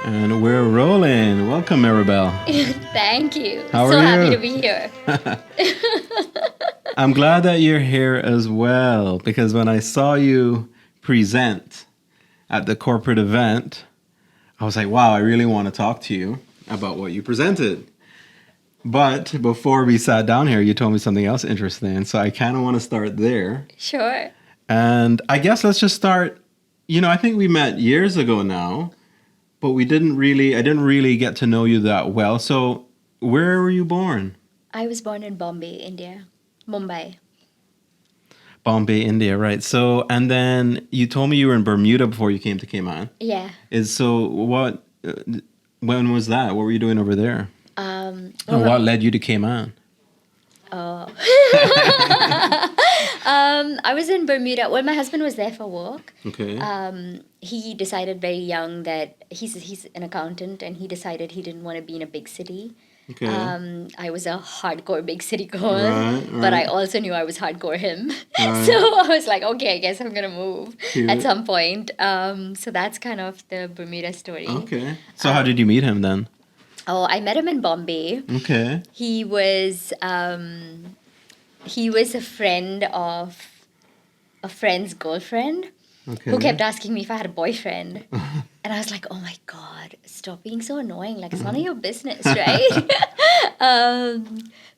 And we're rolling. Welcome, Mirabelle. Thank you. How are so you? happy to be here. I'm glad that you're here as well, because when I saw you present at the corporate event, I was like, wow, I really want to talk to you about what you presented. But before we sat down here, you told me something else interesting. So I kind of want to start there. Sure. And I guess let's just start. I think we met years ago now, but I didn't really get to know you that well. So where were you born? I was born in Bombay, India. Mumbai. Bombay, India, right. So, and then you told me you were in Bermuda before you came to Cayman. Yeah. When was that? What were you doing over there? And what led you to Cayman? I was in Bermuda. Well, my husband was there for work. Okay. He decided very young that he's an accountant, and he decided he didn't want to be in a big city. Okay. I was a hardcore big city girl, Right. but I also knew I was hardcore him. Right. So I was like, okay, I guess I'm going to move Cute. at some point. So that's kind of the Bermuda story. Okay. So how did you meet him then? Oh, I met him in Bombay. Okay. He was a friend of a friend's girlfriend. Okay. Who kept asking me if I had a boyfriend. And I was like, oh my God, stop being so annoying. Like, it's none of your business, right?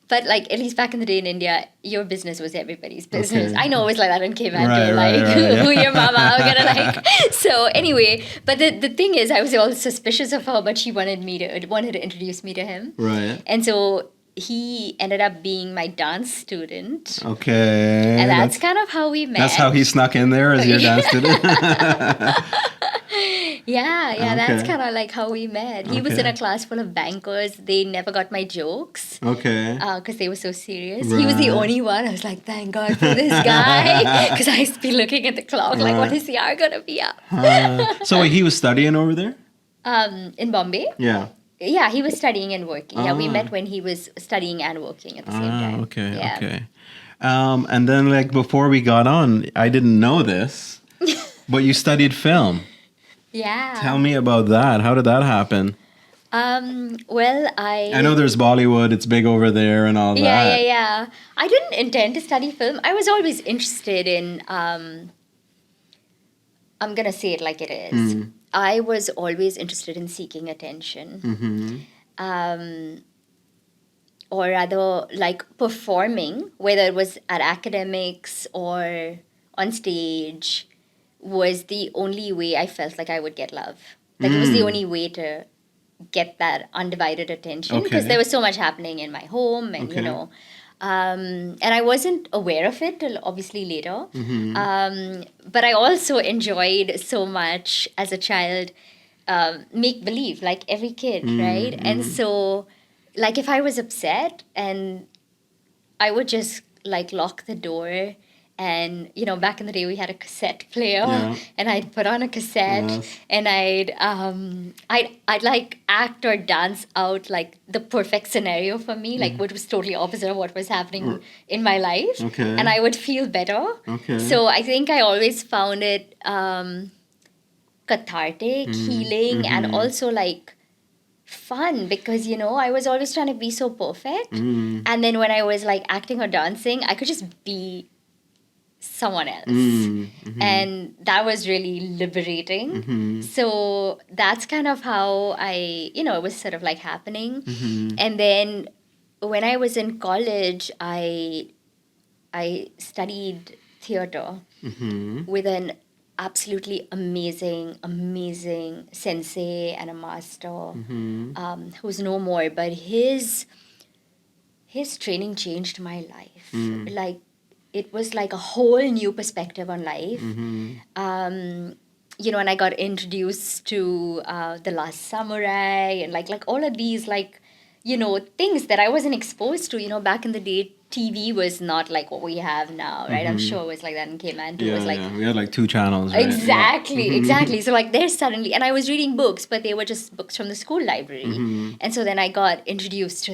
But like, at least back in the day in India, your business was everybody's business. Okay. I know it was like that in Cayman too. Right, Who yeah. your mama, I'm gonna like. So anyway, but the thing is, I was all suspicious of her, but she wanted to introduce me to him. Right. And so he ended up being my dance student. Okay. And that's kind of how we met. That's how he snuck in there as your dance student? Yeah, that's Okay. kind of like how we met. He was in Okay. a class full of bankers. They never got my jokes Okay. because they were so serious. He was the Right. only one. I was like, thank God for this guy. Because I used to be looking at the clock like, what Right. is the hour going to be up? So wait, he was studying over there? In Bombay? Yeah. Yeah, he was studying and working. Yeah, we Ah. met when he was studying and working at the same time. Okay, Yeah. okay. And then like before we got on, I didn't know this, but you studied film. Yeah. Tell me about that. How did that happen? Well, I know there's Bollywood, it's big over there and all that. Yeah. I didn't intend to study film. I was always interested in, I'm going to say it like it is. I was always interested in seeking attention. Or rather, like performing, whether it was at academics or on stage, was the only way I felt like I would get love. Like it was the only way to get that undivided attention because Okay. there was so much happening in my home and Okay. and I wasn't aware of it till obviously later. But I also enjoyed so much as a child make believe, like every kid, right? And so, like if I was upset, and I would just like lock the door. And back in the day, we had a cassette player, Yeah. and I'd put on a cassette, Yes. and I'd like act or dance out like the perfect scenario for me, like which was totally opposite of what was happening in my life, Okay. and I would feel better. Okay. So I think I always found it cathartic, healing, and also like fun because I was always trying to be so perfect, and then when I was like acting or dancing, I could just be someone else. And that was really liberating. So that's kind of how it was sort of like happening. And then when I was in college, I studied theater with an absolutely amazing sensei and a master who's no more, but his training changed my life. Like it was like a whole new perspective on life. And I got introduced to The Last Samurai and like all of these things that I wasn't exposed to. Back in the day, TV was not like what we have now, right? I'm sure it was like that in Cayman too. It was like We had like 2 channels, right? Exactly. So like there's suddenly, and I was reading books, but they were just books from the school library. And so then I got introduced to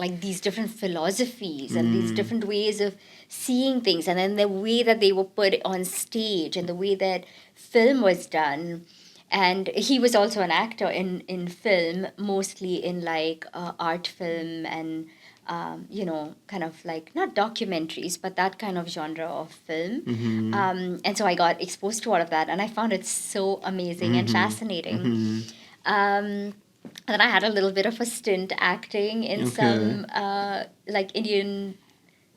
like these different philosophies and these different ways of seeing things, and then the way that they were put on stage and the way that film was done. And he was also an actor in film, mostly in like art film and kind of like not documentaries, but that kind of genre of film. And so I got exposed to all of that, and I found it so amazing and fascinating. Um, and then I had a little bit of a stint acting in some like Indian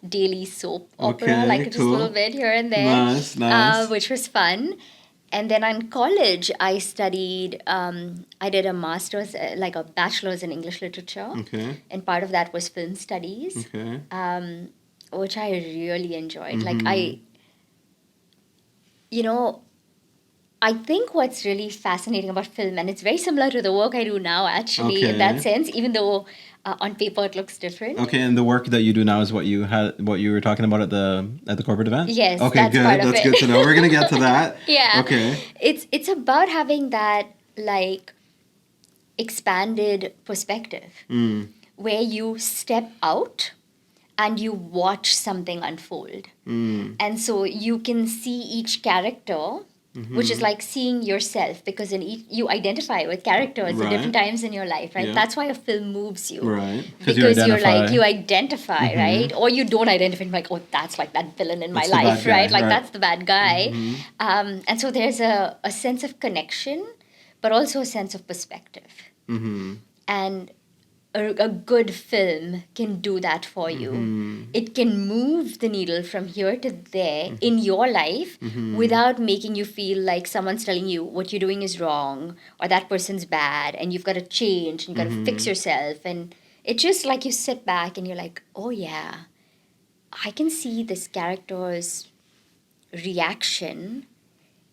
daily soap opera, like just a little bit here and there, Nice. which was fun. And then in college, I studied, I did a master's, like a bachelor's in English literature. Okay. And part of that was film studies, Okay. which I really enjoyed. Like, I think what's really fascinating about film, and it's very similar to the work I do now, actually, in that sense, even though on paper it looks different. Okay, and the work that you do now is what you were talking about at the corporate event? Yes. Okay, that's good. part of That's it. good to know. We're gonna get to that. Yeah. Okay. It's about having that like expanded perspective where you step out and you watch something unfold. And so you can see each character, which is like seeing yourself, because you identify with characters at different times in your life, right? Yeah. That's why a film moves you. Right. Because you identify, right? Or you don't identify, like, oh, that's like that villain in my life, right? Like, that's the bad guy. And so there's a sense of connection, but also a sense of perspective. And a good film can do that for you. It can move the needle from here to there in your life without making you feel like someone's telling you what you're doing is wrong or that person's bad and you've got to change and you've got to fix yourself. And it's just like you sit back and you're like, oh yeah, I can see this character's reaction,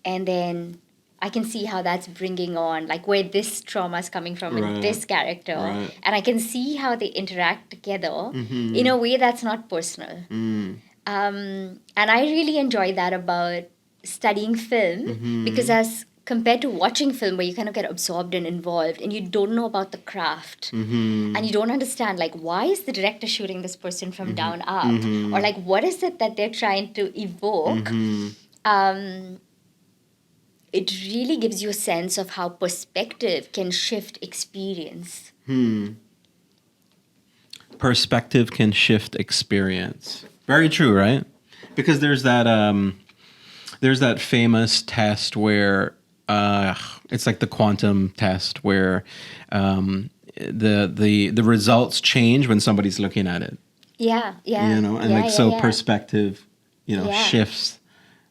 and then I can see how that's bringing on, like, where this trauma is coming from in this character. And I can see how they interact together in a way that's not personal. And I really enjoy that about studying film, because as compared to watching film where you kind of get absorbed and involved and you don't know about the craft and you don't understand, like, why is the director shooting this person from down up? Or, like, what is it that they're trying to evoke? It really gives you a sense of how perspective can shift experience. Perspective can shift experience. Very true, right? Because there's that famous test where it's like the quantum test where the results change when somebody's looking at it. Yeah. Perspective, shifts.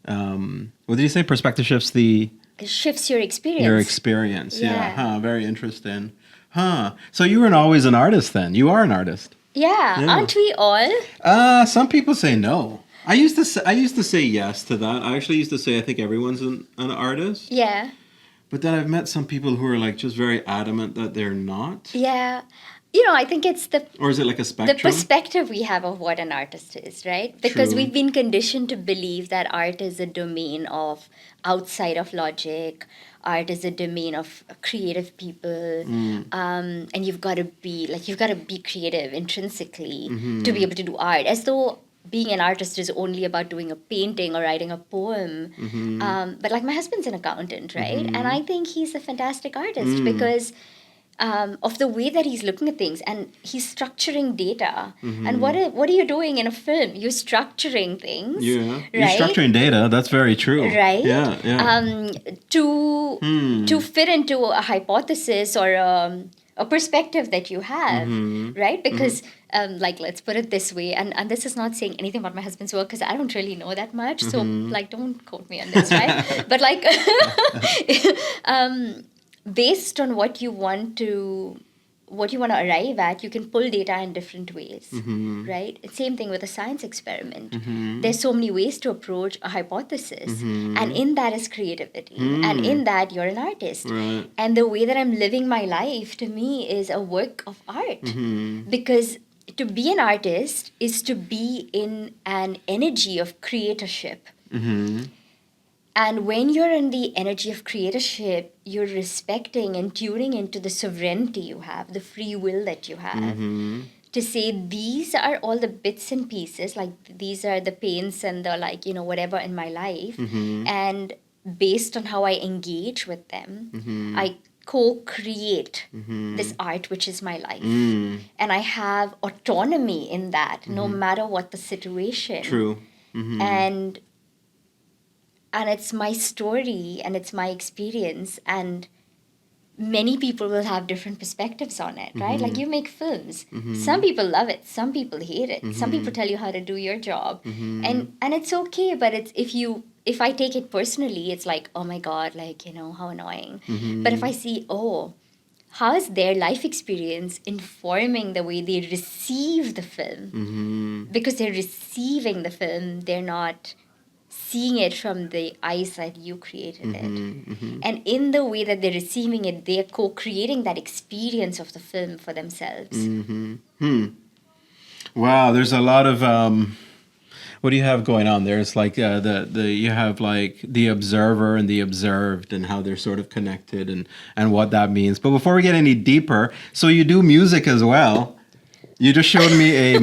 What did you say? Perspective shifts it shifts your experience. Your experience, very interesting. So you were always an artist then? You are an artist. Yeah. Aren't we all? Some people say no. I used to say yes to that. I actually used to say I think everyone's an artist. Yeah. But then I've met some people who are like just very adamant that they're not. Yeah. I think it's or is it like a spectrum? The perspective we have of what an artist is, right? Because we've been conditioned to believe that art is a domain of outside of logic. Art is a domain of creative people. And you've got to be creative intrinsically to be able to do art. As though being an artist is only about doing a painting or writing a poem. But like my husband's an accountant, right? And I think he's a fantastic artist because of the way that he's looking at things, and he's structuring data. And what are you doing in a film? You're structuring things. Yeah, right? You're structuring data. That's very true. Right. Yeah. To fit into a hypothesis or a perspective that you have, right? Because like, let's put it this way, and this is not saying anything about my husband's work because I don't really know that much. So like, don't quote me on this, right? But like, based on what you want to arrive at, you can pull data in different ways, right? It's same thing with a science experiment. There's so many ways to approach a hypothesis, and in that is creativity, and in that you're an artist. Right. And the way that I'm living my life, to me, is a work of art, because to be an artist is to be in an energy of creatorship. And when you're in the energy of creatorship, you're respecting and tuning into the sovereignty you have, the free will that you have. To say, these are all the bits and pieces, like these are the pains and the, like, whatever in my life. And based on how I engage with them, I co-create this art, which is my life. And I have autonomy in that, no matter what the situation. True. And it's my story and it's my experience, and many people will have different perspectives on it, right? Like you make films. Some people love it, some people hate it. Some people tell you how to do your job. And it's okay, but it's if I take it personally, it's like, oh my God, like, how annoying. But if I see, how is their life experience informing the way they receive the film? Because they're receiving the film, they're not seeing it from the eyes that you created it. And in the way that they're receiving it, they're co-creating that experience of the film for themselves. Wow, there's a lot of what do you have going on there? It's like you have like the observer and the observed, and how they're sort of connected, and what that means. But before we get any deeper, so you do music as well. You just showed me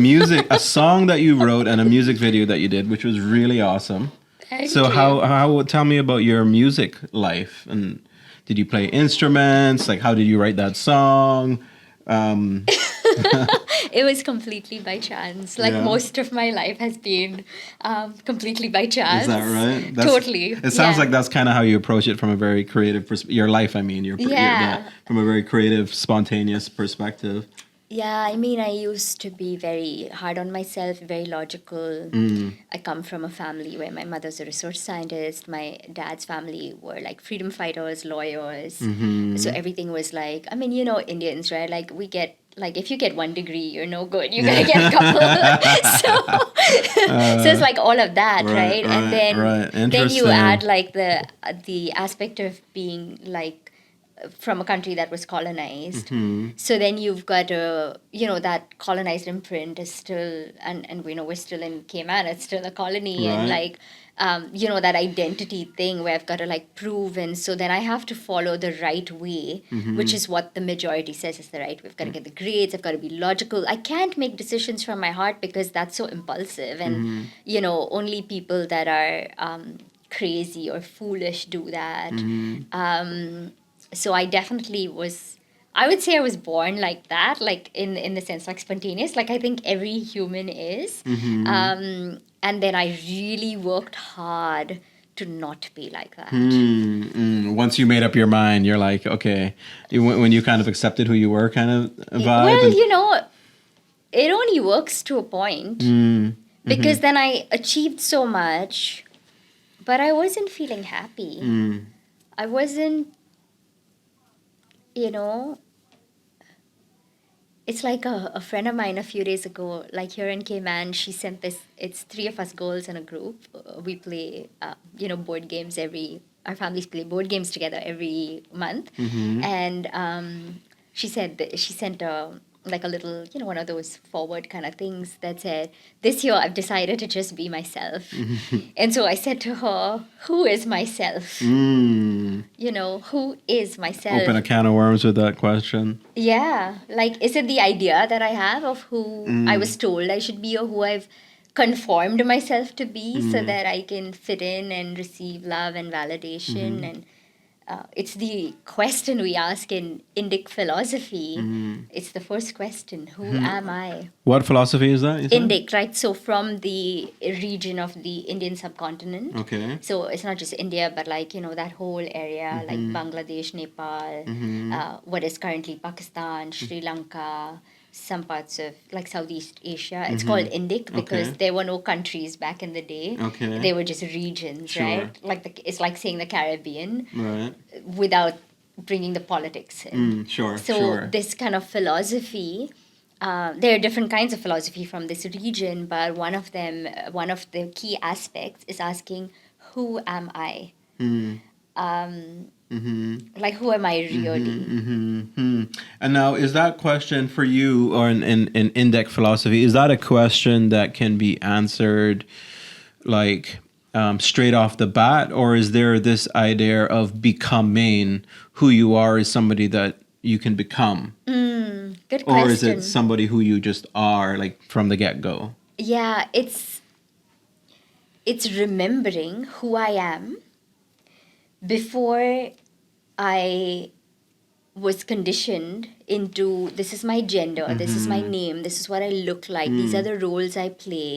a song that you wrote and a music video that you did, which was really awesome. Thank So you. how tell me about your music life, and did you play instruments? Like, how did you write that song? It was completely by chance. Like most of my life has been completely by chance. Is that right? Totally. It sounds like that's kind of how you approach it from a very creative your life. I mean, from a very creative, spontaneous perspective. Yeah, I mean, I used to be very hard on myself, very logical. I come from a family where my mother's a research scientist. My dad's family were like freedom fighters, lawyers. So everything was like, I mean, Indians, right? Like if you get 1 degree, you're no good. You gotta get a couple. So it's like all of that, right? And then you add like the aspect of being like from a country that was colonized. So then you've got that colonized imprint is still, and we know we're still in Cayman, it's still a colony, and like that identity thing where I've got to like prove, and so then I have to follow the right way, which is what the majority says is the right way. I've got to get the grades, I've got to be logical. I can't make decisions from my heart because that's so impulsive, and only people that are crazy or foolish do that. So I definitely I would say I was born like that, like in the sense like spontaneous, like I think every human is. And then I really worked hard to not be like that. Once you made up your mind, you're like, okay, when you kind of accepted who you were, kind of vibe. Well, it only works to a point, because then I achieved so much, but I wasn't feeling happy. I wasn't, it's like a friend of mine a few days ago, like here in Cayman, she sent this, it's 3 of us girls in a group. We play, board games our families play board games together every month. And she sent like a little, one of those forward kind of things that said, this year I've decided to just be myself. And so I said to her, who is myself? Who is myself? Open a can of worms with that question. Yeah. Like, is it the idea that I have of who I was told I should be, or who I've conformed myself to be so that I can fit in and receive love and validation? And it's the question we ask in Indic philosophy. It's the first question, who am I? What philosophy is that? Indic, right? So from the region of the Indian subcontinent. Okay. So it's not just India, but like, that whole area, like Bangladesh, Nepal, what is currently Pakistan, Sri Lanka, some parts of like Southeast Asia. It's called Indic because there were no countries back in the day. Okay. They were just regions, right? Like it's like saying the Caribbean, right, without bringing the politics in. So this kind of philosophy, there are different kinds of philosophy from this region, but one of the key aspects is asking, who am I? Like, who am I really? And now, is that question for you, or in Indic philosophy, is that a question that can be answered like straight off the bat, or is there this idea of becoming who you are is somebody that you can become? Good question. Or is it somebody who you just are, like from the get-go? Yeah, it's remembering who I am before I was conditioned into this is my gender, this is my name, this is what I look like, these are the roles I play,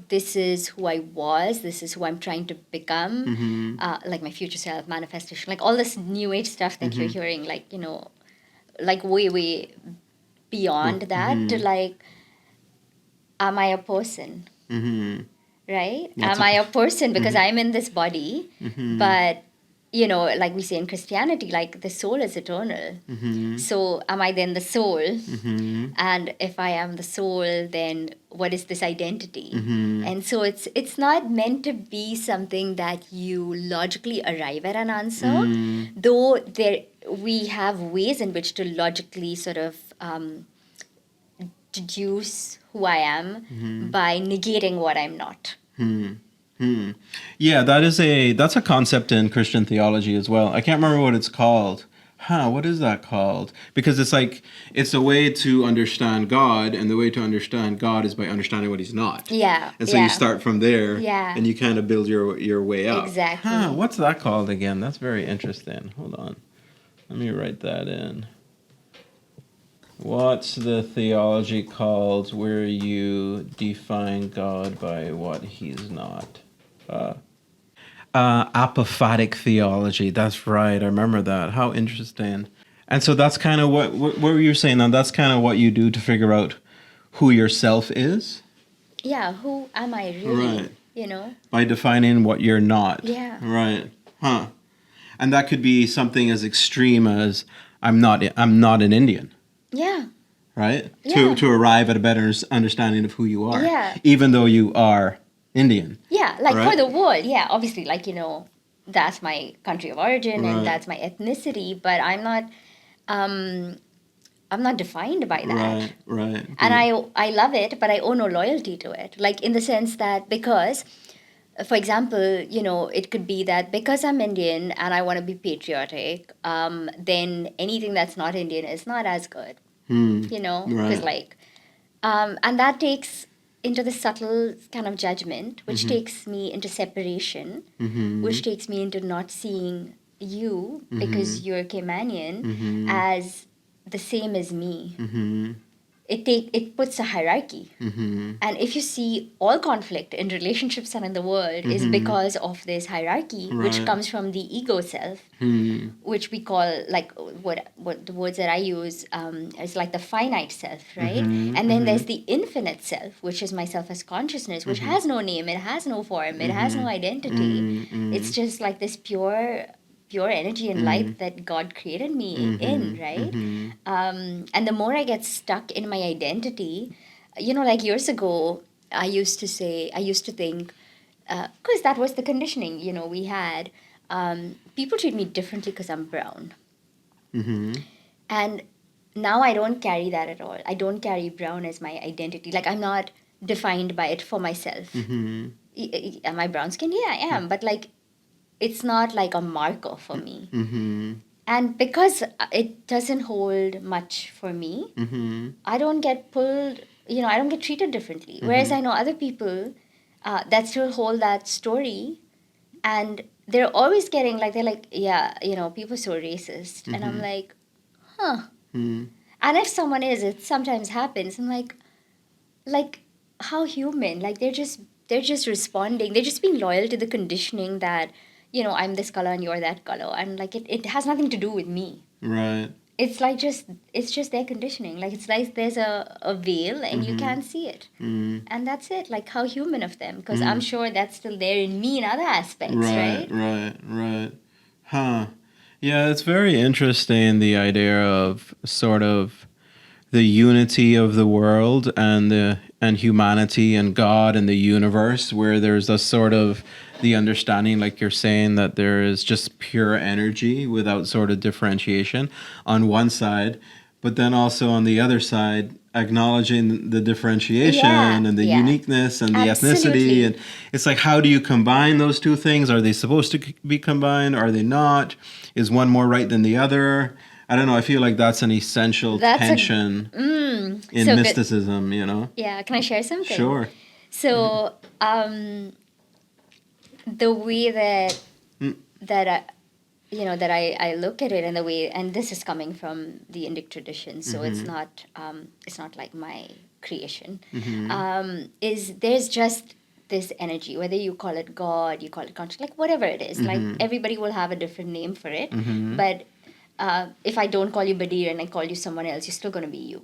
this is who I was, this is who I'm trying to become, like my future self, manifestation, like all this new age stuff that you're hearing, like, like way beyond that to like, am I a person? Right? Am I a person because I'm in this body, but like we say in Christianity, like the soul is eternal. So am I then the soul? And if I am the soul, then what is this identity? And so it's not meant to be something that you logically arrive at an answer, though we have ways in which to logically sort of deduce who I am by negating what I'm not. Yeah, that's a concept in Christian theology as well. I can't remember what it's called. What is that called? Because it's a way to understand God, and the way to understand God is by understanding what he's not. Yeah. And so you start from there, Yeah. and you kind of build your way up. Exactly. What's that called again? That's very interesting. Hold on. Let me write that in. What's the theology called where you define God by what he's not? Apophatic theology. That's right. I remember that. How interesting. And so that's kind of what were you saying? Now that's kind of what you do to figure out who yourself is? Yeah, who am I really? Right. By defining what you're not. Yeah. Right. And that could be something as extreme as I'm not an Indian. Yeah. Right? Yeah. To arrive at a better understanding of who you are. Yeah. Even though you are Indian. Yeah, like right? for the world, yeah, obviously, like, that's my country of origin Right. and that's my ethnicity, but I'm not defined by that. Right. And I love it, but I owe no loyalty to it. Like in the sense that because, for example, it could be that because I'm Indian and I want to be patriotic, then anything that's not Indian is not as good. Because Right. and that takes into the subtle kind of judgment, which takes me into separation, which takes me into not seeing you because you're Caymanian as the same as me. It puts a hierarchy, and if you see all conflict in relationships and in the world is because of this hierarchy, which Right. comes from the ego self, which we call like what the words that I use is like the finite self, right? And then there's the infinite self, which is myself as consciousness, which has no name, it has no form, it has no identity. It's just like this pure energy and light that God created me in, right? And the more I get stuck in my identity, like years ago, I used to think, because that was the conditioning, we had, people treat me differently because I'm brown. And now I don't carry that at all. I don't carry brown as my identity. Like I'm not defined by it for myself. Am I brown skinned? Yeah, I am. But like, it's not like a marker for me. And because it doesn't hold much for me, I don't get pulled, I don't get treated differently. Whereas I know other people that still hold that story, and they're always getting like, they're like, yeah, people are so racist. And I'm like, huh. And if someone is, it sometimes happens. I'm like, how human? Like they're just responding. They're just being loyal to the conditioning that, I'm this color and you're that color. And like it has nothing to do with me. Right. It's like it's just their conditioning. Like it's like there's a veil and you can't see it. And that's it. Like how human of them. Because I'm sure that's still there in me in other aspects, right? Right. Yeah, it's very interesting, the idea of sort of the unity of the world and humanity and God and the universe, where there's a sort of the understanding, like you're saying, that there is just pure energy without sort of differentiation on one side, but then also on the other side acknowledging the differentiation and the uniqueness and the ethnicity. And it's like, how do you combine those two things? Are they supposed to be combined? Are they not? Is one more right than the other? I don't know. I feel like that's an essential tension in so mysticism, Yeah, can I share something? Sure. So, the way that I look at it in the way, and this is coming from the Indic tradition, so it's not like my creation. Is there's just this energy, whether you call it God, you call it conscious, like whatever it is, like everybody will have a different name for it. But if I don't call you Badir and I call you someone else, you're still going to be you,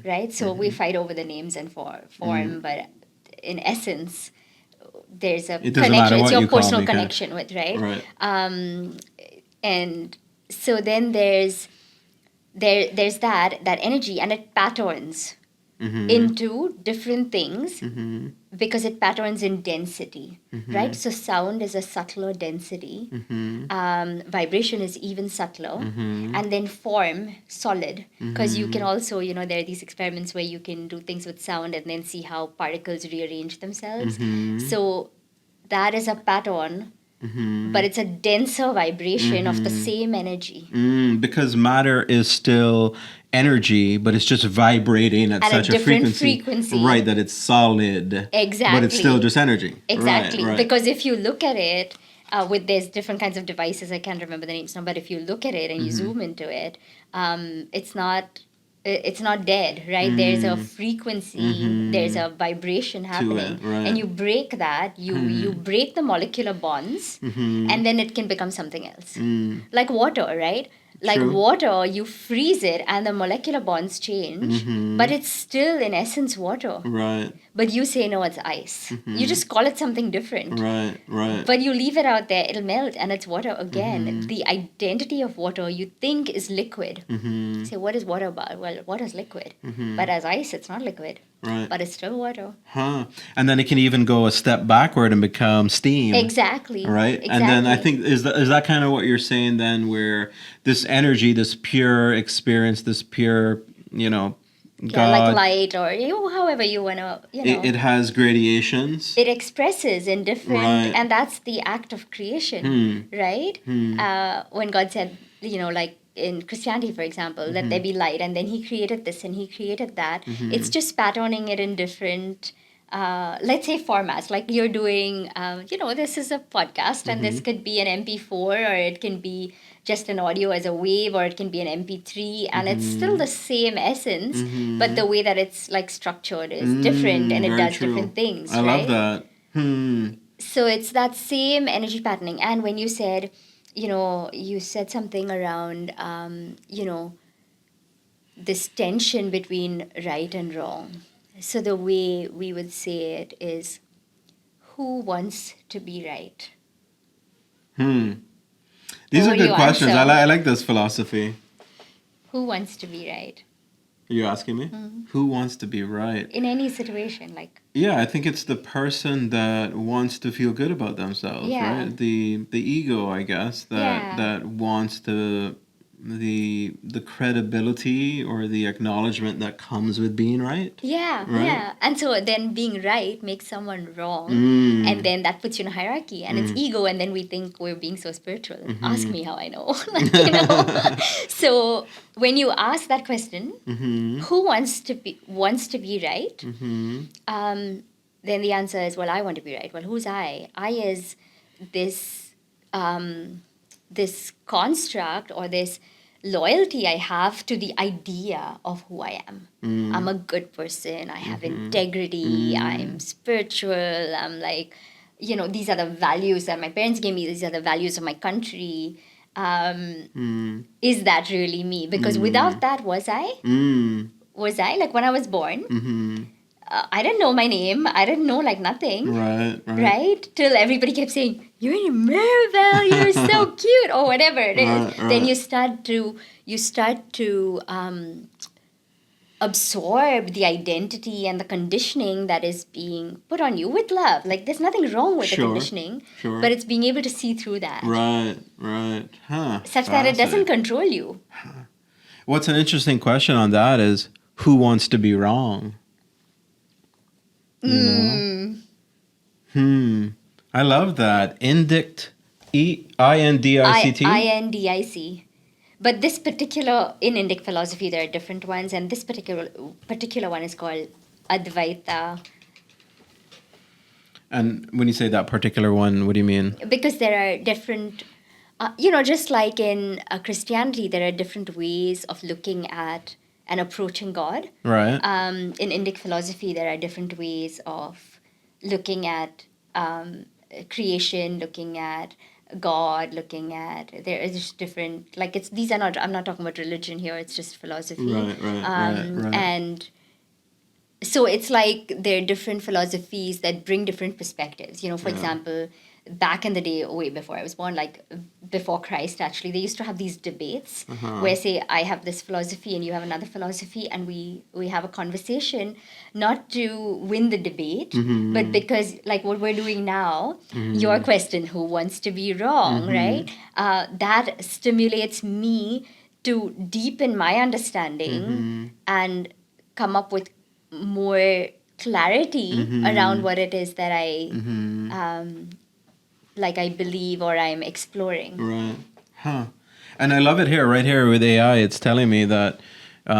right? So we fight over the names and form, but in essence, there's a It doesn't matter connection. It's what your you call personal me, connection with, right? Right. And so then there's that energy, and it patterns into different things because it patterns in density, right? So sound is a subtler density, vibration is even subtler, and then form solid, because you can also, there are these experiments where you can do things with sound and then see how particles rearrange themselves. So that is a pattern, but it's a denser vibration of the same energy. Because matter is still energy, but it's just vibrating at such a different frequency. Right, that it's solid. Exactly. But it's still just energy. Exactly. Right. Because if you look at it, there's different kinds of devices, I can't remember the names now, but if you look at it and you zoom into it, it's not dead, right? There's a frequency, there's a vibration happening, right. and you break that, you break the molecular bonds, and then it can become something else. Like water, right? Like True. water, you freeze it and the molecular bonds change, but it's still in essence water. Right. But you say, no, it's ice. You just call it something different. Right. But you leave it out there, it'll melt, and it's water again. The identity of water you think is liquid. Say, what is water about? Well, water's liquid. But as ice, it's not liquid. Right. But it's still water. And then it can even go a step backward and become steam. Exactly. Right? Exactly. And then I think, is that kind of what you're saying then, where this energy, this pure experience, this pure, God, like light, or however you want to, It has gradations. It expresses in different, Right. and that's the act of creation, right? When God said, like in Christianity, for example, let there be light, and then he created this and he created that. It's just patterning it in different, let's say, formats. Like you're doing, this is a podcast, and this could be an MP4, or it can be just an audio as a wave, or it can be an MP3, and it's still the same essence, but the way that it's like structured is different, and it very does true. different things. I love that. So it's that same energy patterning. And when you said, you said something around, this tension between right and wrong. So the way we would say it is, who wants to be right? These What are do good you questions. answer? I like this philosophy. Who wants to be right? Are you asking me? Who wants to be right? In any situation, like... Yeah, I think it's the person that wants to feel good about themselves, right? The ego, I guess, that wants the credibility or the acknowledgement that comes with being right. Yeah. And so then being right makes someone wrong, and then that puts you in a hierarchy, and it's ego, and then we think we're being so spiritual. Ask me how I know. So when you ask that question, who wants to be right? Then the answer is, well, I want to be right. Well, who's I? I is this this construct, or this loyalty I have to the idea of who I am. I'm a good person. I have integrity. I'm spiritual. I'm like, these are the values that my parents gave me. These are the values of my country. Is that really me? Because without that, was I? Was I? Like when I was born, I didn't know my name. I didn't know like nothing. Right? Till everybody kept saying, "You're Mirabelle, you're so cute," or whatever it is. Then you start to absorb the identity and the conditioning that is being put on you with love. Like there's nothing wrong with the conditioning, but it's being able to see through that. Right. Such that it doesn't control you. What's an interesting question on that is, who wants to be wrong? I love that. Indict, Indict. Indic. But this particular, in Indic philosophy, there are different ones, and this particular one is called Advaita. And when you say that particular one, what do you mean? Because there are different Just like in Christianity, there are different ways of looking at and approaching God. Right. In Indic philosophy, there are different ways of looking at creation, looking at God, looking at there is just different like it's these are not I'm not talking about religion here. It's just philosophy. Right. And so it's like there are different philosophies that bring different perspectives. For example, back in the day, way before I was born, like before Christ, actually, they used to have these debates where, say, I have this philosophy and you have another philosophy, and we have a conversation, not to win the debate, but because, like what we're doing now, your question, who wants to be wrong, right? That stimulates me to deepen my understanding and come up with more clarity around what it is that I believe or I'm exploring. Right. Huh. And I love it here, right here with AI. It's telling me that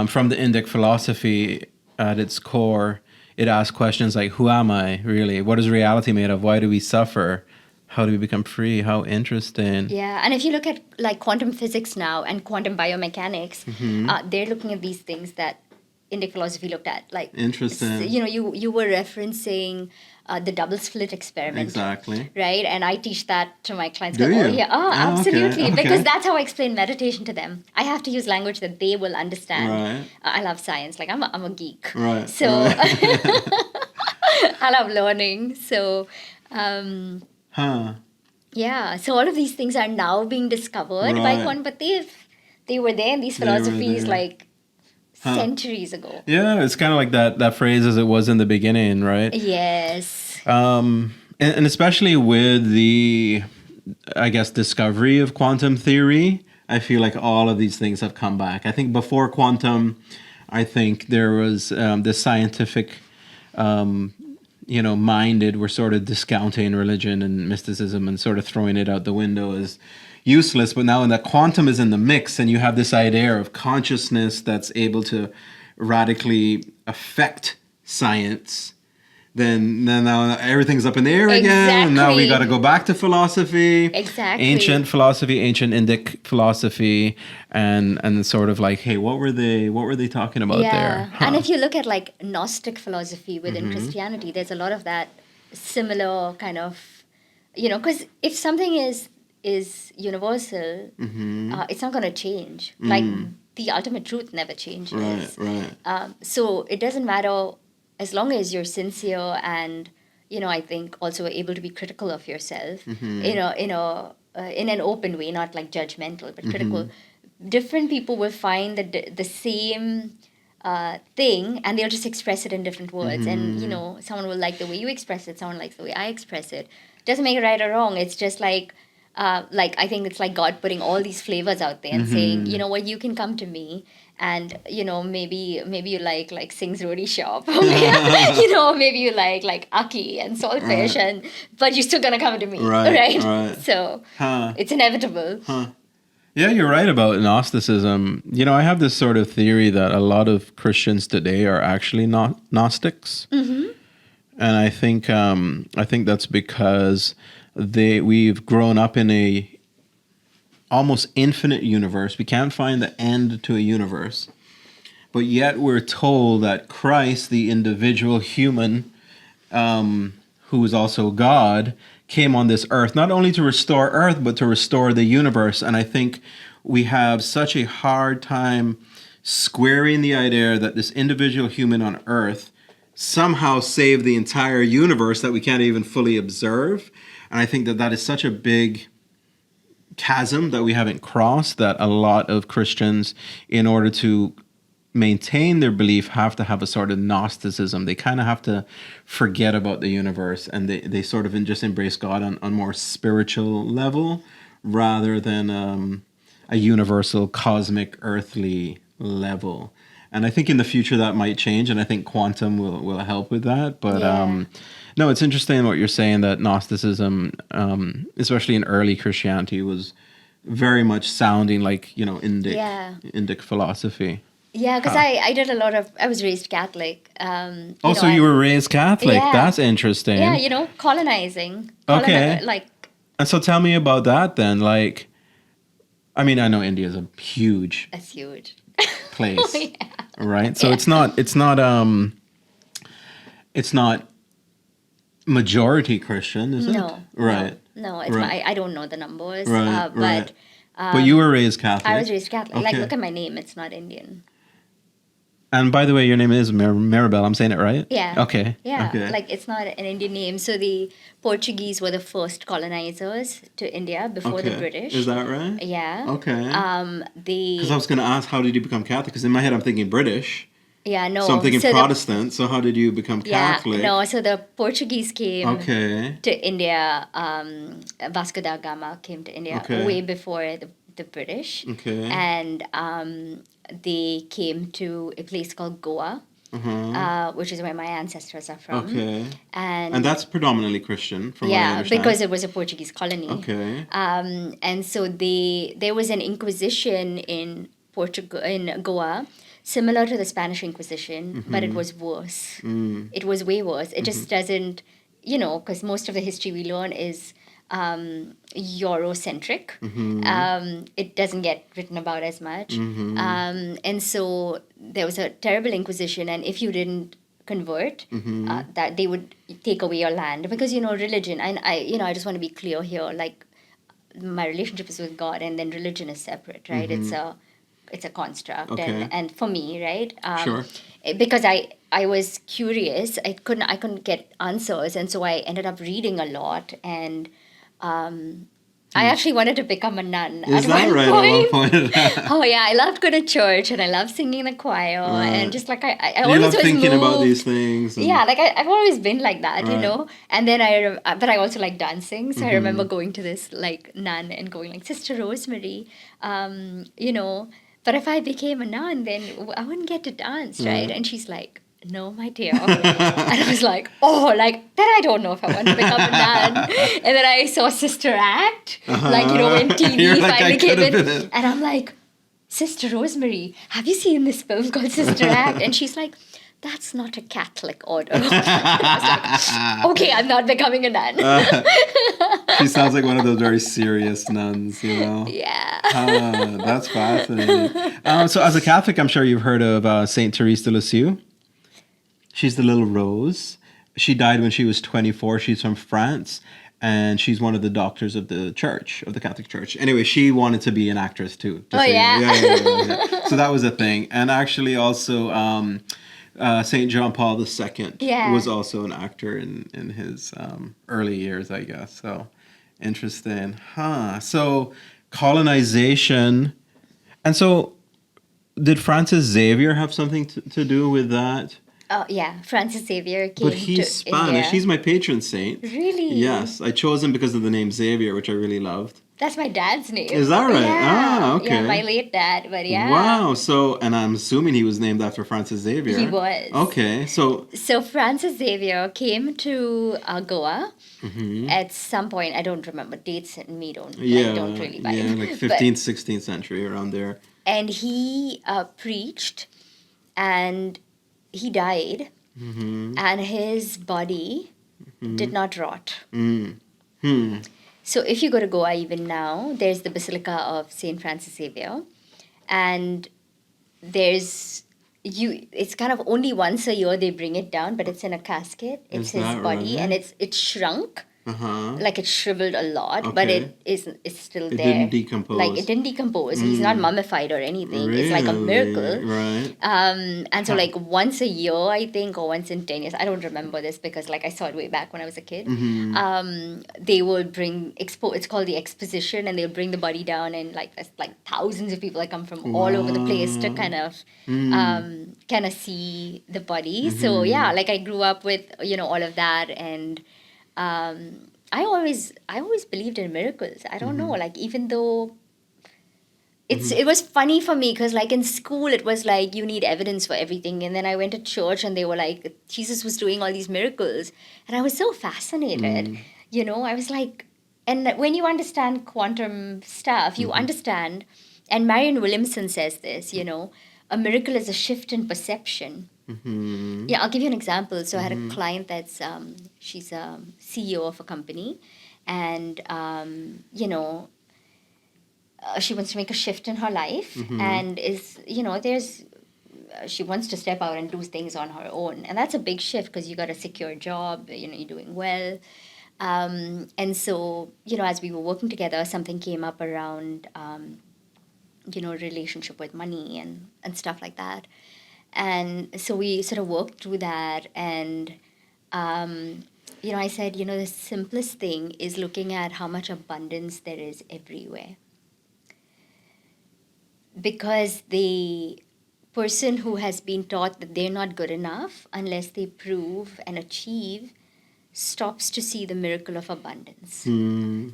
from the Indic philosophy at its core, it asks questions like, who am I really? What is reality made of? Why do we suffer? How do we become free? How interesting. Yeah, and if you look at like quantum physics now and quantum biomechanics, they're looking at these things that Indic philosophy looked at. Like, interesting. You were referencing the double slit experiment. Exactly. Right? And I teach that to my clients. Do you? Yeah. Oh, absolutely. Okay. Because that's how I explain meditation to them. I have to use language that they will understand. Right. I love science. Like, I'm a geek. Right. So I love learning. So, yeah. So all of these things are now being discovered by quantum, but they were there in these philosophies like centuries ago. Yeah, it's kind of like that phrase as it was in the beginning, right? Yes. And especially with the, I guess, discovery of quantum theory, I feel like all of these things have come back. I think before quantum, I think there was this scientific, minded, were sort of discounting religion and mysticism and sort of throwing it out the window as useless. But now when that quantum is in the mix and you have this idea of consciousness that's able to radically affect science, then now everything's up in the air again. And now we got to go back to philosophy. Exactly. Ancient philosophy, ancient Indic philosophy, and sort of like, hey, what were they talking about there? And if you look at like Gnostic philosophy within Christianity, there's a lot of that similar kind of, because if something is universal, it's not going to change. Like the ultimate truth never changes. Right. So it doesn't matter as long as you're sincere and, I think also able to be critical of yourself, in an open way, not like judgmental, but critical. Different people will find the same thing and they'll just express it in different words. And, someone will like the way you express it, someone likes the way I express it. Doesn't make it right or wrong. It's just like I think it's like God putting all these flavors out there and saying, you know what, you can come to me and, maybe you like Singh's Roti Shop. Maybe you like Aki and Saltfish, but you're still going to come to me. Right? So it's inevitable. Yeah, you're right about Gnosticism. I have this sort of theory that a lot of Christians today are actually not Gnostics. And I think that's because we've grown up in a almost infinite universe. We can't find the end to a universe. But yet we're told that Christ, the individual human, who is also God, came on this earth, not only to restore earth, but to restore the universe. And I think we have such a hard time squaring the idea that this individual human on earth somehow saved the entire universe that we can't even fully observe. And I think that is such a big chasm that we haven't crossed, that a lot of Christians, in order to maintain their belief, have to have a sort of Gnosticism. They kind of have to forget about the universe and they sort of just embrace God on a more spiritual level rather than a universal cosmic earthly level. And I think in the future that might change, and I think quantum will help with that. But no, it's interesting what you're saying, that Gnosticism, especially in early Christianity, was very much sounding like, Indic philosophy. Yeah, because I was raised Catholic. You were raised Catholic. Yeah. That's interesting. Yeah, colonizing. Okay. And so tell me about that then. Like, I mean, I know India is a huge That's huge. place, Yeah. right? So Yeah. it's not majority Christian, is it? No. Right. No, it's Right. I don't know the numbers. Right. But Right. But you were raised Catholic. I was raised Catholic. Like, Okay. look at my name. It's not Indian. And by the way, your name is Mirabelle. I'm saying it right? Yeah. Okay. Yeah. Okay. Like, it's not an Indian name. So the Portuguese were the first colonizers to India before the British. Is that right? Yeah. Okay. Because I The was going to ask, how did you become Catholic? Because in my head, I'm thinking British. Yeah, no. So I'm thinking so Protestant. So how did you become Catholic? Yeah, no. So the Portuguese came Okay. to India. Vasco da Gama came to India Okay. way before the British. Okay. And they came to a place called Goa, which is where my ancestors are from. Okay. And that's predominantly Christian, from what I yeah, understand. because it was a Portuguese colony. Okay. And so there was an Inquisition in Goa, similar to the Spanish Inquisition, but it was worse. It was way worse. It just doesn't, because most of the history we learn is Eurocentric. It doesn't get written about as much. And so there was a terrible Inquisition, and if you didn't convert, that they would take away your land, because religion. And I just want to be clear here. Like, my relationship is with God, and then religion is separate, right? It's a construct, Okay. and for me, right? Sure. Because I was curious, I couldn't get answers, and so I ended up reading a lot, and I actually wanted to become a nun. Is at that one right? point. At one point. Oh yeah, I loved going to church, and I loved singing in the choir, and just like I You always love was thinking moved. about these things. And Yeah, like I've always been like that, Right. And then but I also like dancing. So I remember going to this like nun and going like, Sister Rosemary, but if I became a nun, then I wouldn't get to dance, right? And she's like, no, my dear. And I was like, oh, like, then I don't know if I want to become a nun. And then I saw Sister Act, when TV You're like, finally I came could've in. been it. And I'm like, Sister Rosemary, have you seen this film called Sister Act? And she's like, that's not a Catholic order. I was like, okay, I'm not becoming a nun. She sounds like one of those very serious nuns, Yeah. That's fascinating. So as a Catholic, I'm sure you've heard of Saint Therese de Lisieux. She's the little rose. She died when she was 24. She's from France, and she's one of the doctors of the church, of the Catholic Church. Anyway, she wanted to be an actress too. Yeah. Yeah. So that was a thing. And actually also St. John Paul II was also an actor in his early years, I guess. So interesting. So colonization. And so did Francis Xavier have something to do with that? Oh, yeah. Francis Xavier came But he's to Spanish. India. He's my patron saint. Really? Yes. I chose him because of the name Xavier, which I really loved. That's my dad's name. Is that right? Yeah. Okay. Yeah, my late dad, but yeah. Wow. So, and I'm assuming he was named after Francis Xavier. He was. Okay. So Francis Xavier came to Goa at some point. I don't remember dates, and me don't. I don't really buy it. like 15th, 16th century, around there. And he preached, and he died, and his body did not rot. So if you go to Goa even now, there's the Basilica of St. Francis Xavier, and it's kind of only once a year they bring it down, but it's in a casket. It's his body, right? and it's shrunk. Like, it shriveled a lot, but Okay. it's still It there. didn't decompose. Like, it didn't decompose. He's not mummified or anything. It's like a miracle. Right. And so, like, once a year, I think, or once in 10 years, I don't remember this because, like, I saw it way back when I was a kid. They will bring it's called the exposition, and they'll bring the body down, and there's thousands of people that come from all over the place to kind of see the body. So yeah, like, I grew up with all of that, and I always believed in miracles. I don't know, like, even though it was funny for me because, like, in school it was like you need evidence for everything, and then I went to church and they were like, Jesus was doing all these miracles, and I was so fascinated. I was like, and when you understand quantum stuff, you understand, and Marianne Williamson says this, a miracle is a shift in perception. Yeah, I'll give you an example. So I had a client that's she's a CEO of a company, and she wants to make a shift in her life, and is, she wants to step out and do things on her own. And that's a big shift because you got a secure job, you're doing well. And so, as we were working together, something came up around, relationship with money and stuff like that. And so we sort of worked through that. And, I said, the simplest thing is looking at how much abundance there is everywhere. Because the person who has been taught that they're not good enough unless they prove and achieve stops to see the miracle of abundance.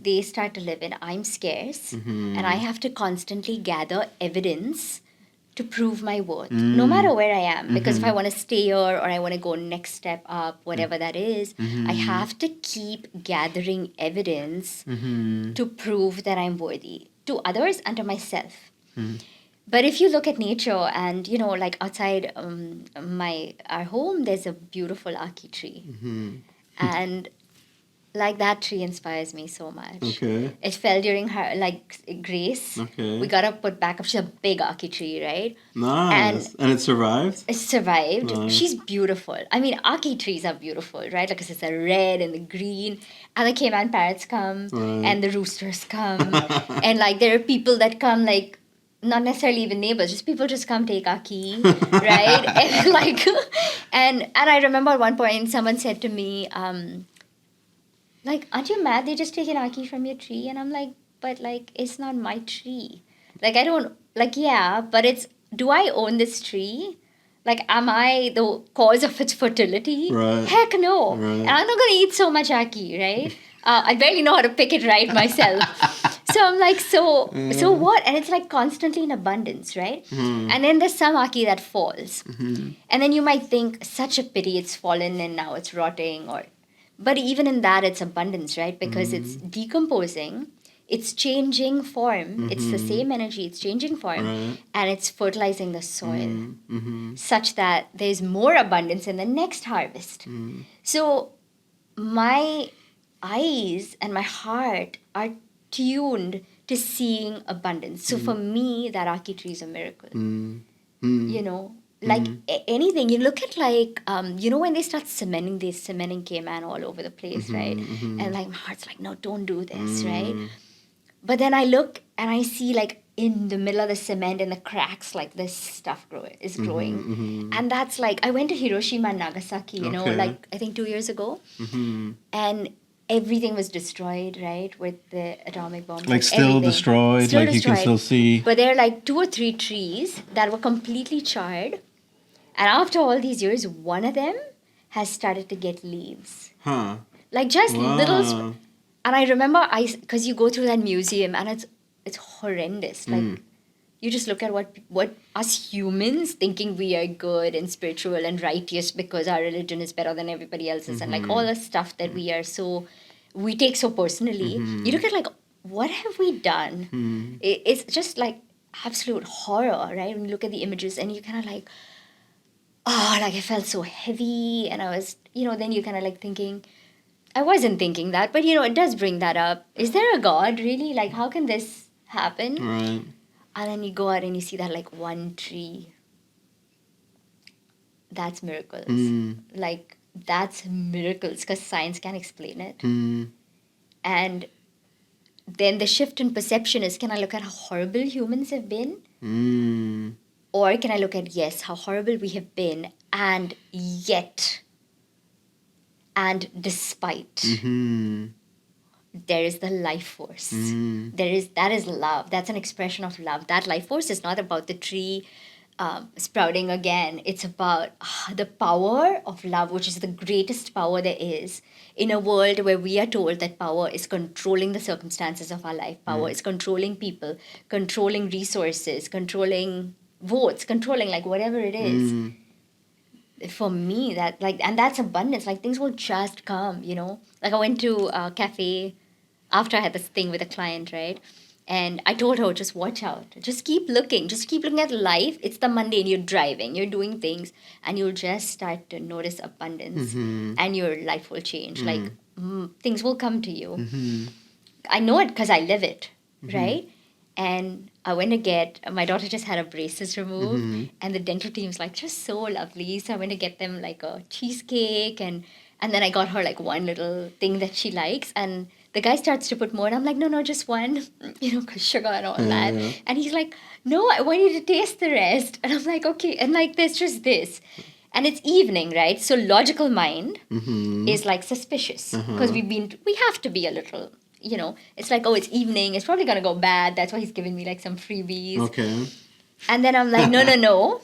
They start to live in I'm scarce, and I have to constantly gather evidence to prove my worth, no matter where I am. Because if I want to stay here or I want to go next step up, whatever that is, I have to keep gathering evidence to prove that I'm worthy to others and to myself. But if you look at nature and, like outside our home, there's a beautiful ackee tree. And like that tree inspires me so much. Okay. It fell during her, grace. Okay. We got to put back up. She's a big ackee tree, right? Nice. And it survived? It survived. Nice. She's beautiful. I mean, ackee trees are beautiful, right? Like, it's the red and the green. And the Cayman parrots come. Right. And the roosters come. And, there are people that come, not necessarily even neighbors, just people just come take ackee, right? And I remember at one point someone said to me, aren't you mad they just take an ackee from your tree? And I'm like, but it's not my tree. I don't, yeah, but do I own this tree? Am I the cause of its fertility? Right. Heck no. Right. And I'm not going to eat so much ackee, right? I barely know how to pick it right myself. So I'm like, so what? And it's constantly in abundance, right? And then there's some ackee that falls. And then you might think, such a pity, it's fallen and now it's rotting. But even in that, it's abundance, right? Because it's decomposing, it's changing form. It's the same energy, it's changing form. Right. And it's fertilizing the soil such that there's more abundance in the next harvest. So my eyes and my heart are tuned to seeing abundance. So for me, that ackee tree is a miracle. Anything. You look at when they start cementing, they're cementing Cayman all over the place, right? And my heart's like, no, don't do this, right? But then I look and I see in the middle of the cement and the cracks, this stuff is growing. And that's I went to Hiroshima and Nagasaki, I think 2 years ago. And everything was destroyed, right, with the atomic bomb. Still everything. destroyed, Still you can destroyed. still see. But there are 2 or 3 trees that were completely charred. And after all these years, one of them has started to get leaves. Huh. Just Wow. little... And I remember, because you go through that museum and it's horrendous. You just look at what us humans thinking we are good and spiritual and righteous because our religion is better than everybody else's and all the stuff that we take so personally. You look at what have we done? It's just absolute horror, right? When you look at the images and you kind of I felt so heavy, and I was, then you kind of thinking, I wasn't thinking that, but it does bring that up. Is there a God really? How can this happen? Right. And then you go out and you see that one tree. That's miracles. That's miracles because science can't explain it. And then the shift in perception is, can I look at how horrible humans have been? Or can I look at, yes, how horrible we have been, and yet, and despite, there is the life force. That is love. That's an expression of love. That life force is not about the tree sprouting again. It's about the power of love, which is the greatest power there is in a world where we are told that power is controlling the circumstances of our life. Power is controlling people, controlling resources, controlling votes, controlling whatever it is. For me, that and that's abundance. Things will just come, I went to a cafe after I had this thing with a client, right? And I told her, just watch out. Just keep looking. Just keep looking at life. It's the mundane. You're driving. You're doing things. And you'll just start to notice abundance. And your life will change. Things will come to you. I know it because I live it, right? And I went to get, my daughter just had her braces removed, and the dental team's like, just so lovely. So I went to get them like a cheesecake, and then I got her like one little thing that she likes. And the guy starts to put more, and I'm like, no, just one, because sugar and all that. Yeah. And he's like, no, I want you to taste the rest. And I'm like, okay. And like, there's just this. And it's evening, right? So logical mind is like suspicious because we have to be a little, it's like, oh, it's evening. It's probably going to go bad. That's why he's giving me like some freebies. Okay. And then I'm like, no.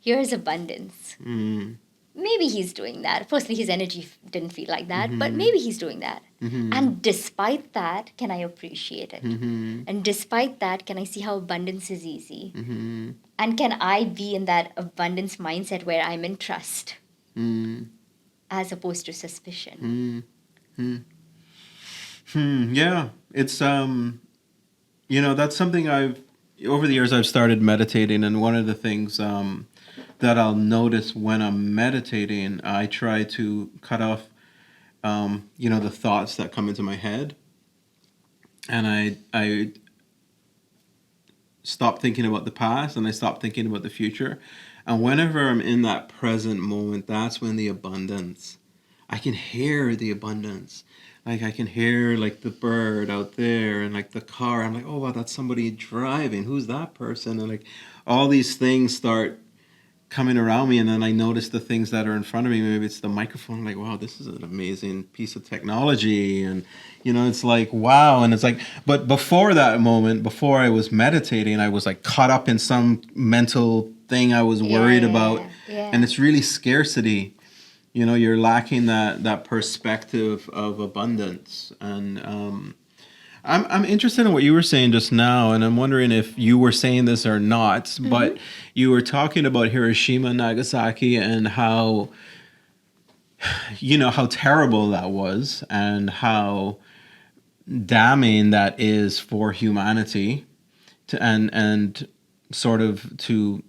Here's abundance. Mm. Maybe he's doing that. Firstly, his energy didn't feel like that, but maybe he's doing that. And despite that, can I appreciate it? And despite that, can I see how abundance is easy? And can I be in that abundance mindset where I'm in trust as opposed to suspicion? Yeah, it's that's something over the years I've started meditating, and one of the things that I'll notice when I'm meditating, I try to cut off the thoughts that come into my head, and I stop thinking about the past, and I stop thinking about the future. And whenever I'm in that present moment, that's when the abundance, I can hear the abundance. Like I can hear like the bird out there and like the car. I'm like, oh wow, that's somebody driving. Who's that person? And like all these things start coming around me, and then I notice the things that are in front of me. Maybe it's the microphone. I'm like, wow, this is an amazing piece of technology. And it's like, wow. And it's like, but before that moment, before I was meditating, I was like caught up in some mental thing I was worried about. Yeah. And it's really scarcity. You're lacking that perspective of abundance. And I'm interested in what you were saying just now, and I'm wondering if you were saying this or not, but you were talking about Hiroshima and Nagasaki and how how terrible that was and how damning that is for humanity and sort of to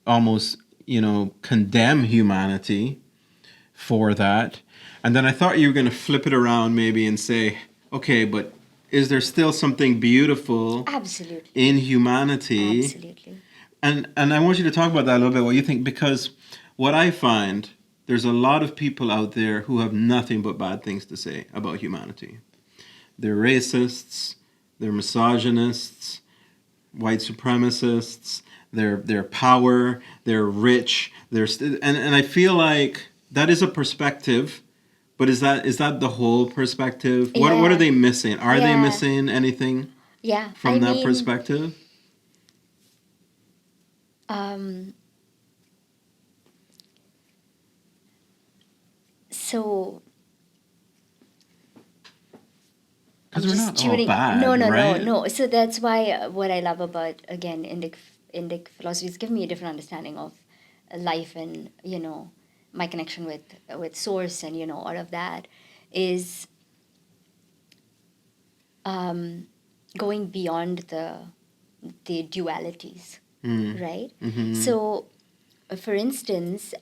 almost condemn humanity for that. And then I thought you were going to flip it around maybe and say, okay, but is there still something beautiful Absolutely. in humanity? Absolutely. And I want you to talk about that a little bit, what you think, because what I find, there's a lot of people out there who have nothing but bad things to say about humanity. They're racists, they're misogynists, white supremacists, they're power, they're rich, and I feel like that is a perspective. But is that the whole perspective? What are they missing? Are they missing anything from that perspective? So because we're not all bad, right? No. So that's why what I love about, again, Indic philosophy is giving me a different understanding of life and, my connection with source and, all of that is going beyond the dualities, right? So, for instance,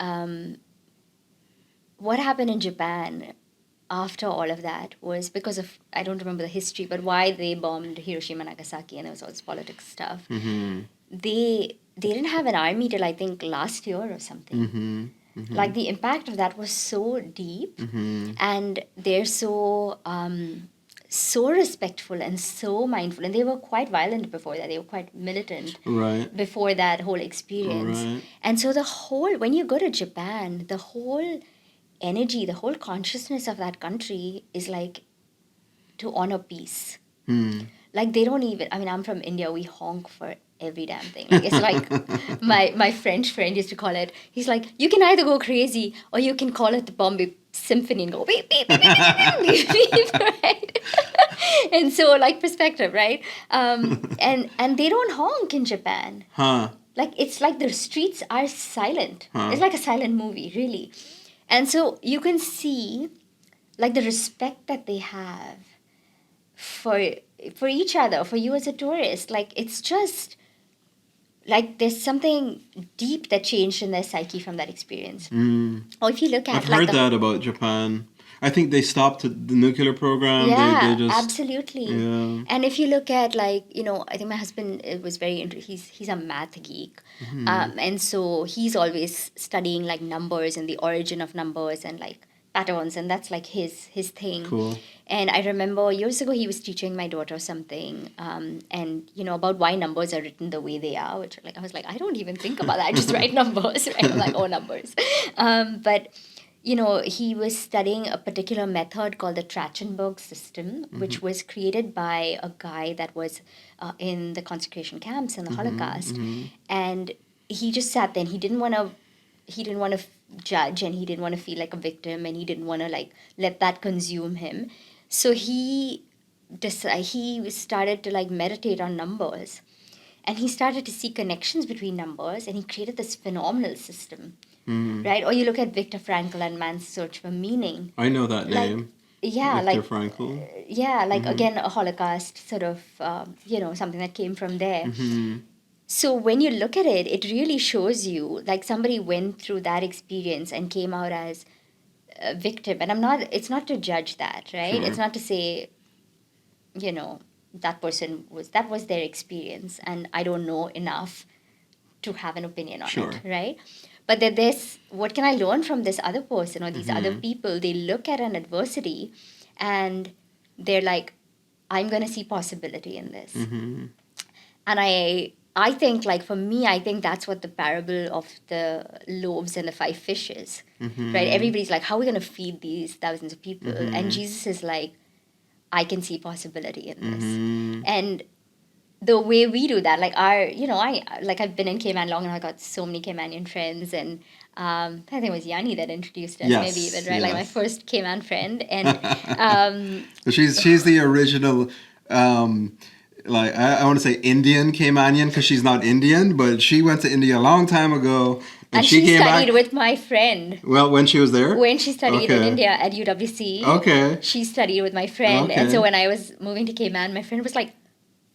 what happened in Japan after all of that was because of, I don't remember the history, but why they bombed Hiroshima and Nagasaki, and there was all this politics stuff. They didn't have an army till I think last year or something. Like the impact of that was so deep, and they're so respectful and so mindful, and they were quite violent before that. They were quite militant before that whole experience. And so when you go to Japan, the whole energy, the whole consciousness of that country is like to honor peace. Like they don't even, I'm from India, we honk for every damn thing. Like it's like my French friend used to call it, he's like, you can either go crazy or you can call it the Bombay Symphony and go beep, beep, beep, beep, beep, beep, beep, right? And so like perspective, right? And they don't honk in Japan. Like it's like the streets are silent. It's like a silent movie, really. And so you can see like the respect that they have for each other, for you as a tourist. Like it's just like there's something deep that changed in their psyche from that experience. Or if you look at I've heard that about Japan. I think they stopped the nuclear program. Yeah, They just, absolutely. yeah. And if you look at like, I think my husband was very he's a math geek. And so he's always studying like numbers and the origin of numbers and like patterns, and that's like his thing. Cool. And I remember years ago he was teaching my daughter something, and about why numbers are written the way they are, which like I was like, I don't even think about that. I just write numbers, right? I'm like, oh, numbers. But he was studying a particular method called the Trachtenberg system, which was created by a guy that was in the concentration camps in the Holocaust, and he just sat there and he didn't want to judge, and he didn't want to feel like a victim, and he didn't want to like let that consume him. So he started to like meditate on numbers, and he started to see connections between numbers, and he created this phenomenal system. Right? Or you look at Viktor Frankl and Man's Search for Meaning. I know that name. Yeah, Viktor Frankl. Yeah, like again, a Holocaust sort of, something that came from there. So when you look at it, it really shows you like somebody went through that experience and came out as a victim. And it's not to judge that, right? Sure. It's not to say, that was their experience, and I don't know enough to have an opinion on it, right? But that what can I learn from this other person or these other people? They look at an adversity and they're like, I'm going to see possibility in this. And I think, like, for me, I think that's what the parable of the loaves and the 5 fishes, right? Everybody's like, how are we going to feed these thousands of people? And Jesus is like, I can see possibility in this. And the way we do that, like I've been in Cayman long, and I got so many Caymanian friends, and I think it was Yanni that introduced us, maybe even, right? Yes. Like my first Cayman friend, and she's the original. Like I want to say Indian Caymanian, because she's not Indian, but she went to India a long time ago. And she came studied back with my friend. Well, when she was there? When she studied in India at UWC. Okay. She studied with my friend. And so when I was moving to Cayman, my friend was like,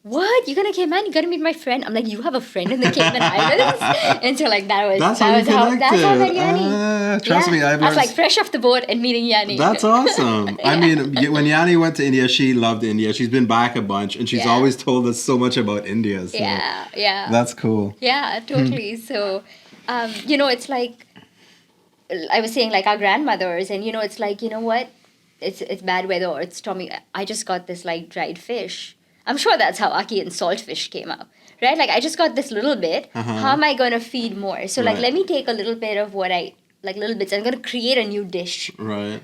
what? You're going to Cayman? You got to meet my friend. I'm like, you have a friend in the Cayman Islands? And so like that's how that Yanni. Trust me. I was like fresh off the boat and meeting Yanni. That's awesome. I mean, when Yanni went to India, she loved India. She's been back a bunch, and she's always told us so much about India. So yeah. That's cool. Yeah, totally. So, it's like, I was saying, like our grandmothers, and it's like, you know what? It's bad weather, or it's stormy. I just got this like dried fish. I'm sure that's how ackee and saltfish came out, right? Like, I just got this little bit. How am I going to feed more? So, like, let me take a little bit of little bits. I'm going to create a new dish. Right.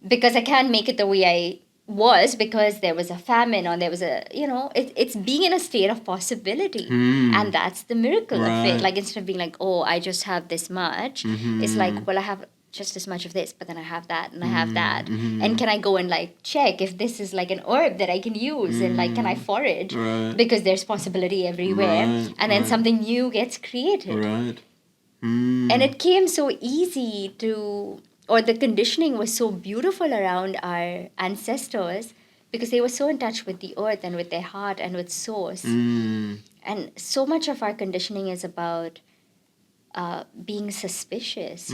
Because I can't make it the way I was, because there was a famine, or there was it's being in a state of possibility. And that's the miracle of it. Like, instead of being like, oh, I just have this much, it's like, well, I have just as much of this, but then I have that, and I have that. And can I go and like check if this is like an herb that I can use, and like, can I forage? Because there's possibility everywhere. And then something new gets created. And it came so easy or the conditioning was so beautiful around our ancestors, because they were so in touch with the earth and with their heart and with source. And so much of our conditioning is about being suspicious,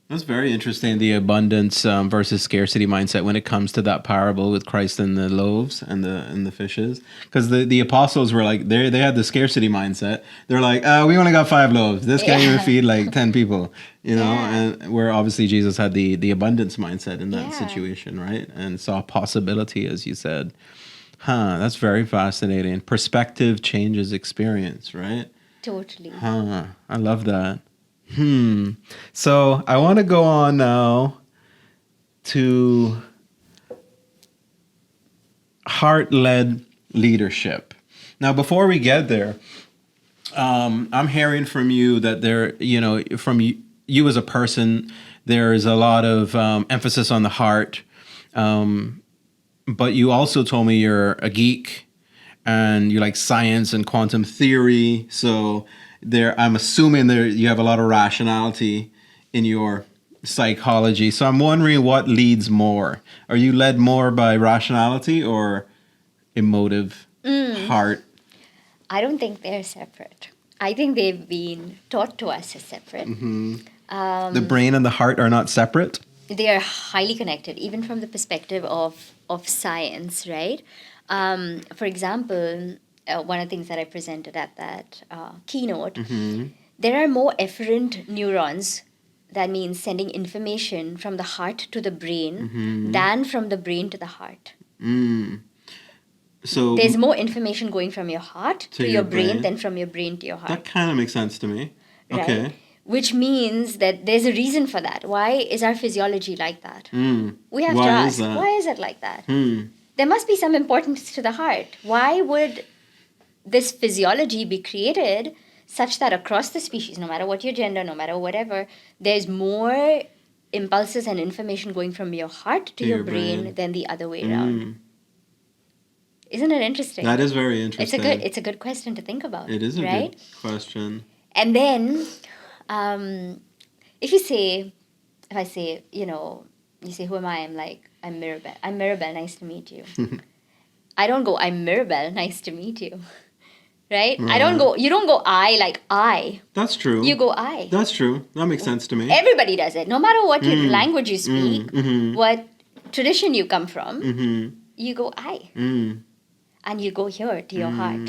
That's very interesting, the abundance versus scarcity mindset when it comes to that parable with Christ and the loaves and the fishes. Because the apostles were like, they had the scarcity mindset. They're like, we only got 5 loaves. This can't even feed like 10 people, and where obviously Jesus had the abundance mindset in that situation, right? And saw possibility, as you said. That's very fascinating. Perspective changes experience, right? Totally. I love that. So I want to go on now to heart-led leadership. Now, before we get there, I'm hearing from you that from you as a person, there is a lot of emphasis on the heart. But you also told me you're a geek and you like science and quantum theory. So I'm assuming you have a lot of rationality in your psychology. So I'm wondering what leads more. Are you led more by rationality or emotive heart? I don't think they're separate. I think they've been taught to us as separate. The brain and the heart are not separate? they are highly connected, even from the perspective of science, right? For example, one of the things that I presented at that keynote, there are more efferent neurons. That means sending information from the heart to the brain than from the brain to the heart. So there's more information going from your heart to your brain brain than from your brain to your heart. That kind of makes sense to me. Right? Okay. Which means that there's a reason for that. Why is our physiology like that? We have Why to is ask, that? why is it like that? There must be some importance to the heart. Why would this physiology be created such that across the species, no matter what your gender, no matter whatever, there's more impulses and information going from your heart to your brain than the other way around? Isn't it interesting? That is very interesting. It's a good question to think about. It is a right? good question. And then, if I say, you say, who am I? I'm like, I'm Mirabelle. I'm Mirabelle. Nice to meet you. I don't go, I'm Mirabelle. Nice to meet you. Right? You don't go, I, like I. That's true. You go, I. That's true. That makes sense to me. Everybody does it. No matter what your language you speak, what tradition you come from, you go, I. And you go here to your heart.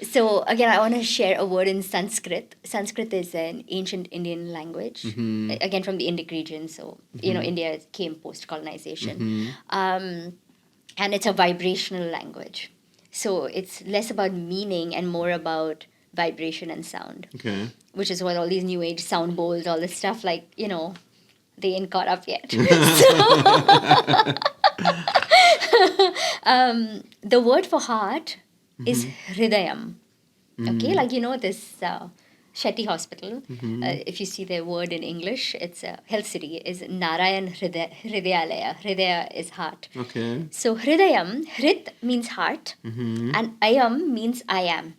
So again, I want to share a word in Sanskrit. Sanskrit is an ancient Indian language, again from the Indic region. So India came post-colonization, and it's a vibrational language. So it's less about meaning and more about vibration and sound. Okay. Which is what all these new age sound bowls, all this stuff, like they ain't caught up yet. The word for heart is hridayam. Okay, like this Shetty Hospital. If you see the word in English, it's Health City is Narayan Hridayalaya. Hridaya is heart. Okay. So hridayam, hrit means heart, and ayam means I am.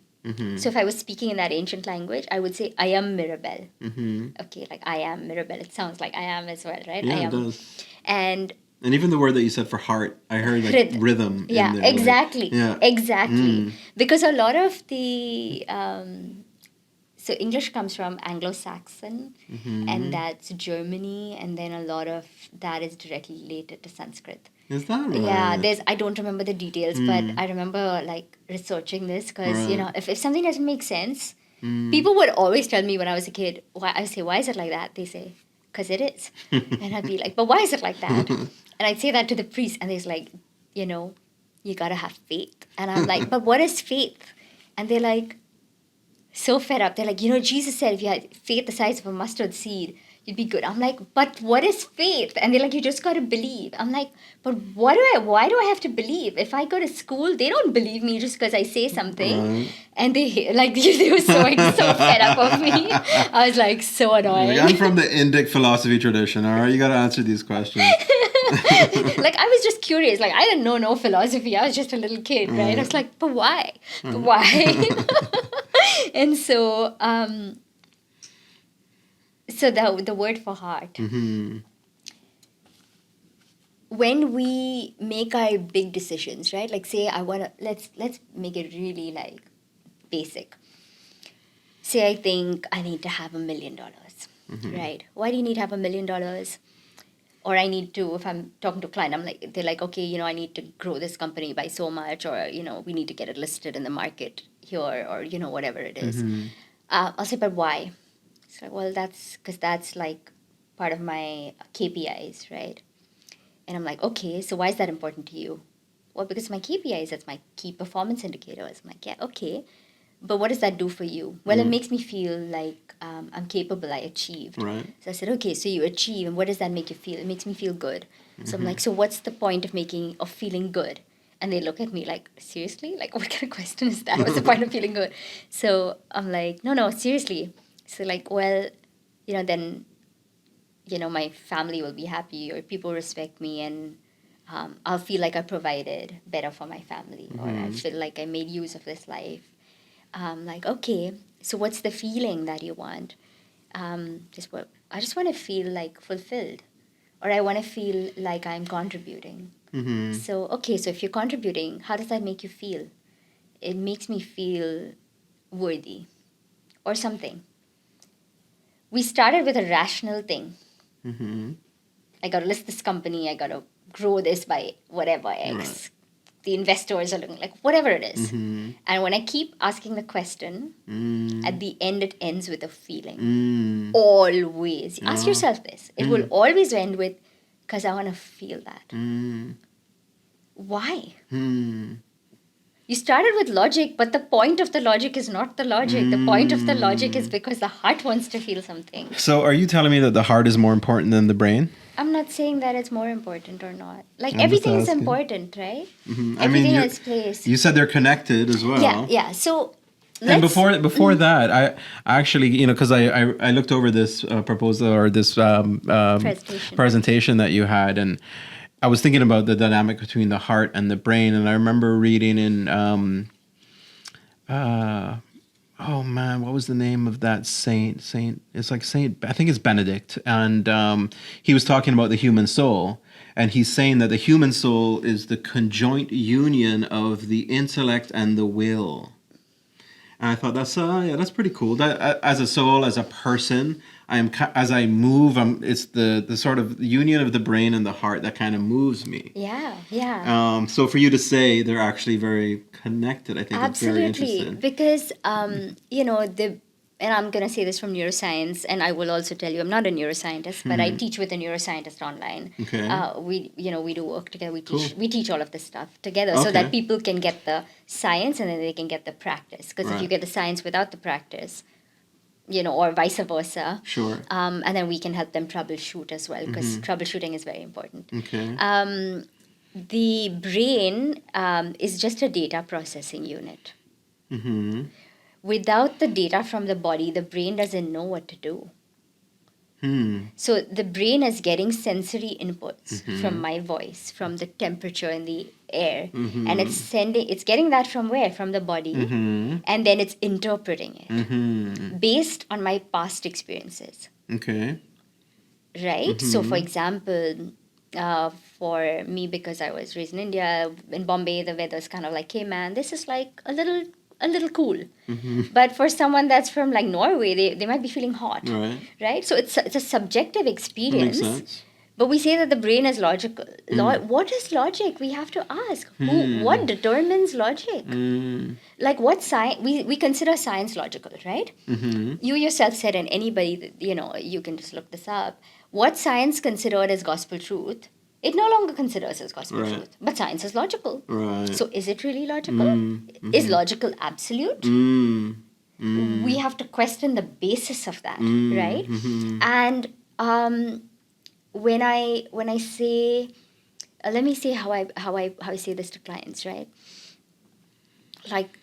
So if I was speaking in that ancient language, I would say I am Mirabelle. Okay, like I am Mirabelle. It sounds like I am as well, right? Yeah, I am. it does. And even the word that you said for heart, I heard like rhythm. Yeah, in there, exactly. Exactly. Because a lot of the so English comes from Anglo-Saxon, and that's Germany, and then a lot of that is directly related to Sanskrit. Is that right? Yeah, I don't remember the details, but I remember like researching this because if something doesn't make sense, people would always tell me when I was a kid. I say, why is it like that? They say, because it is, and I'd be like, but why is it like that? And I'd say that to the priest, and they're like, you gotta have faith, and I'm like, but what is faith? And they're like, so fed up. They're like, Jesus said if you had faith the size of a mustard seed, you'd be good. I'm like, but what is faith? And they're like, you just got to believe. I'm like, but why do I have to believe? If I go to school, they don't believe me just because I say something. And they were so fed up of me. I was like, so annoying. I'm from the Indic philosophy tradition, all right? You got to answer these questions. Like, I was just curious. Like, I didn't know no philosophy. I was just a little kid, right? I was like, but why? But why? And so... So the word for heart. When we make our big decisions, right? Like say let's make it really like basic. Say I think I need to have $1 million, right? Why do you need to have $1 million? Or I need to, if I'm talking to a client, they're like, okay, I need to grow this company by so much, or we need to get it listed in the market here, or whatever it is. I'll say, but why? So, well, that's because that's like part of my KPIs, right? And I'm like, okay, so why is that important to you? Well, because my KPIs, that's my key performance indicators. I'm like, yeah, okay. But what does that do for you? Well, it makes me feel like I'm capable, I achieved. Right. So I said, okay, so you achieve, and what does that make you feel? It makes me feel good. So I'm like, so what's the point of feeling good? And they look at me like, seriously? Like, what kind of question is that? What's the point of feeling good? So I'm like, no, seriously. So like, well, then, my family will be happy, or people respect me, and I'll feel like I provided better for my family, or I feel like I made use of this life. Like, okay, so what's the feeling that you want? I just want to feel like fulfilled, or I want to feel like I'm contributing. So, okay, so if you're contributing, how does that make you feel? It makes me feel worthy or something. We started with a rational thing. I got to list this company, I got to grow this by whatever X. Right. The investors are looking like whatever it is. Mm-hmm. And when I keep asking the question, at the end it ends with a feeling. Mm. Always. Ask Yeah. yourself this. It will always end with, because I want to feel that. Mm. Why? Mm. You started with logic, but the point of the logic is not the logic. The point of the logic is because the heart wants to feel something. So are you telling me that the heart is more important than the brain? I'm not saying that it's more important or not. Like, I'm everything just is asking. important, right? Mm-hmm. Everything in its place. You said they're connected as well. Yeah. So, And before that, I actually, because I looked over this proposal or this presentation that you had, and I was thinking about the dynamic between the heart and the brain, and I remember reading in, oh man, what was the name of that saint? It's like Saint, I think it's Benedict, and he was talking about the human soul, and he's saying that the human soul is the conjoint union of the intellect and the will. And I thought that's pretty cool. That as a soul, as a person, as I move, it's the sort of union of the brain and the heart that kind of moves me. Yeah. So for you to say they're actually very connected, I think it's very interesting. Because and I'm going to say this from neuroscience, and I will also tell you I'm not a neuroscientist, but I teach with a neuroscientist online. Okay. We do work together. Cool. We teach all of this stuff together so that people can get the science and then they can get the practice. Because if you get the science without the practice, or vice versa. Sure. And then we can help them troubleshoot as well, because troubleshooting is very important. Okay. The brain is just a data processing unit. Mm-hmm. Without the data from the body, the brain doesn't know what to do. So the brain is getting sensory inputs from my voice, from the temperature in the air, and it's getting that from where? From the body, and then it's interpreting it based on my past experiences. Okay. Right? So, for example, for me, because I was raised in India, in Bombay, the weather's kind of like Cayman. This is like a little cool. But for someone that's from like Norway, they might be feeling hot. Right? So it's a subjective experience. That makes sense. But we say that the brain is logical. What is logic? We have to ask. What determines logic? Like, what science? We consider science logical, right? You yourself said, and anybody, you can just look this up. What science considered as gospel truth, it no longer considers as gospel truth. But science is logical. Right. So is it really logical? Is logical absolute? We have to question the basis of that, right? And when I say, let me say how I say this to clients, right? Like,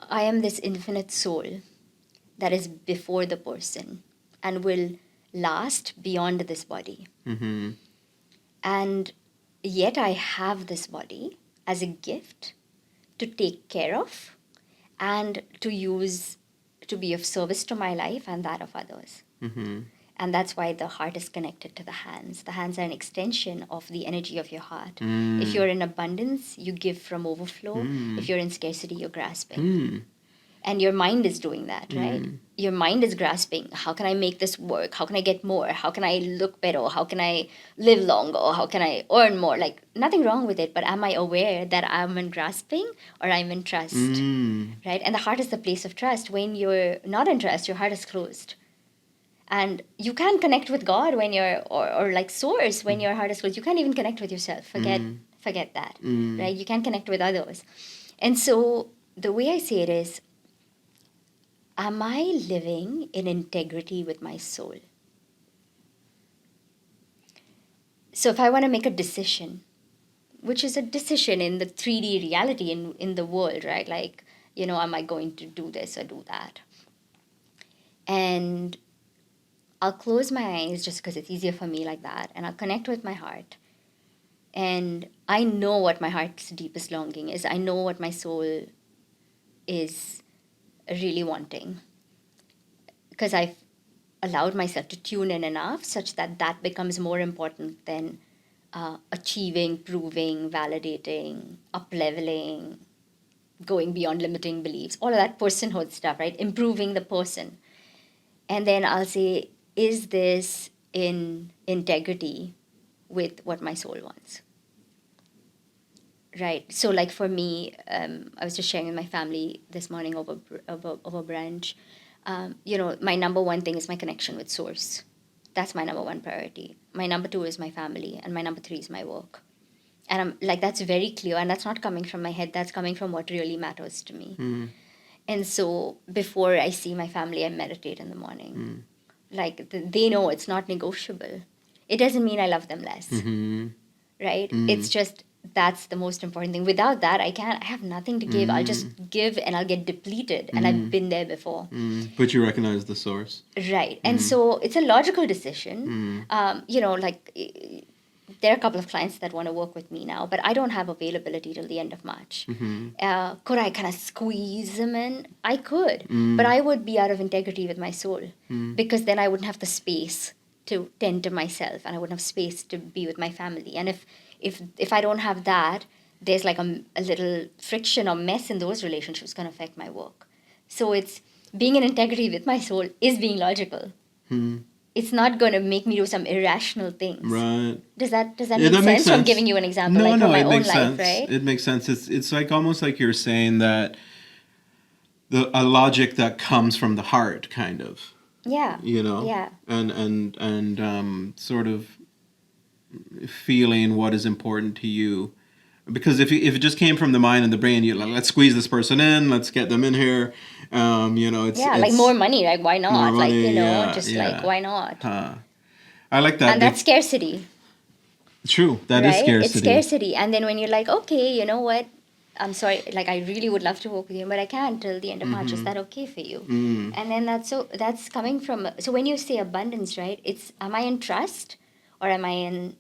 I am this infinite soul that is before the person and will last beyond this body. And yet I have this body as a gift to take care of and to use to be of service to my life and that of others. And that's why the heart is connected to the hands. The hands are an extension of the energy of your heart. If you're in abundance, you give from overflow. If you're in scarcity, you're grasping. And your mind is doing that, right? Your mind is grasping. How can I make this work? How can I get more? How can I look better? How can I live longer? How can I earn more? Like, nothing wrong with it, but am I aware that I'm in grasping or I'm in trust, right? And the heart is the place of trust. When you're not in trust, your heart is closed. And you can't connect with God when you're, or like source when your heart is closed. You can't even connect with yourself. Forget that, right? You can't connect with others. And so the way I say it is, am I living in integrity with my soul? So if I want to make a decision, which is a decision in the 3D reality in the world, right? Like, am I going to do this or do that? And I'll close my eyes just because it's easier for me like that. And I'll connect with my heart. And I know what my heart's deepest longing is. I know what my soul is really wanting, because I've allowed myself to tune in enough such that becomes more important than achieving, proving, validating, up-leveling, going beyond limiting beliefs, all of that personhood stuff, right? Improving the person. And then I'll say, is this in integrity with what my soul wants. Right. So, like for me, I was just sharing with my family this morning over brunch. My number one thing is my connection with Source. That's my number one priority. My number two is my family, and my number three is my work. And I'm like, that's very clear, and that's not coming from my head. That's coming from what really matters to me. And so, before I see my family, I meditate in the morning. Like they know it's not negotiable. It doesn't mean I love them less. Right? It's just that's the most important thing. Without that, I have nothing to give. I'll just give and I'll get depleted. And I've been there before. But you recognize the source. Right. And so it's a logical decision. There are a couple of clients that want to work with me now, but I don't have availability till the end of March. Could I kind of squeeze them in? I could, but I would be out of integrity with my soul because then I wouldn't have the space to tend to myself, and I wouldn't have space to be with my family. And if I don't have that, there's like a little friction or mess in those relationships going to affect my work. So it's being in integrity with my soul is being logical. It's not going to make me do some irrational things. Right. Does that make sense? I'm giving you an example from my own life, right? It makes sense. It's like almost like you're saying that a logic that comes from the heart, kind of. Yeah. Yeah. And sort of feeling what is important to you. Because if it just came from the mind and the brain, you're like, let's squeeze this person in, let's get them in here. It's like more money, like why not? More money, like why not? I like that. And that's scarcity. True, that is scarcity. It's scarcity, and then when you're like, okay, you know what? I'm sorry, like I really would love to work with you, but I can't till the end of March. Is that okay for you? And then that's coming from. So when you say abundance, right? It's am I in trust or am I in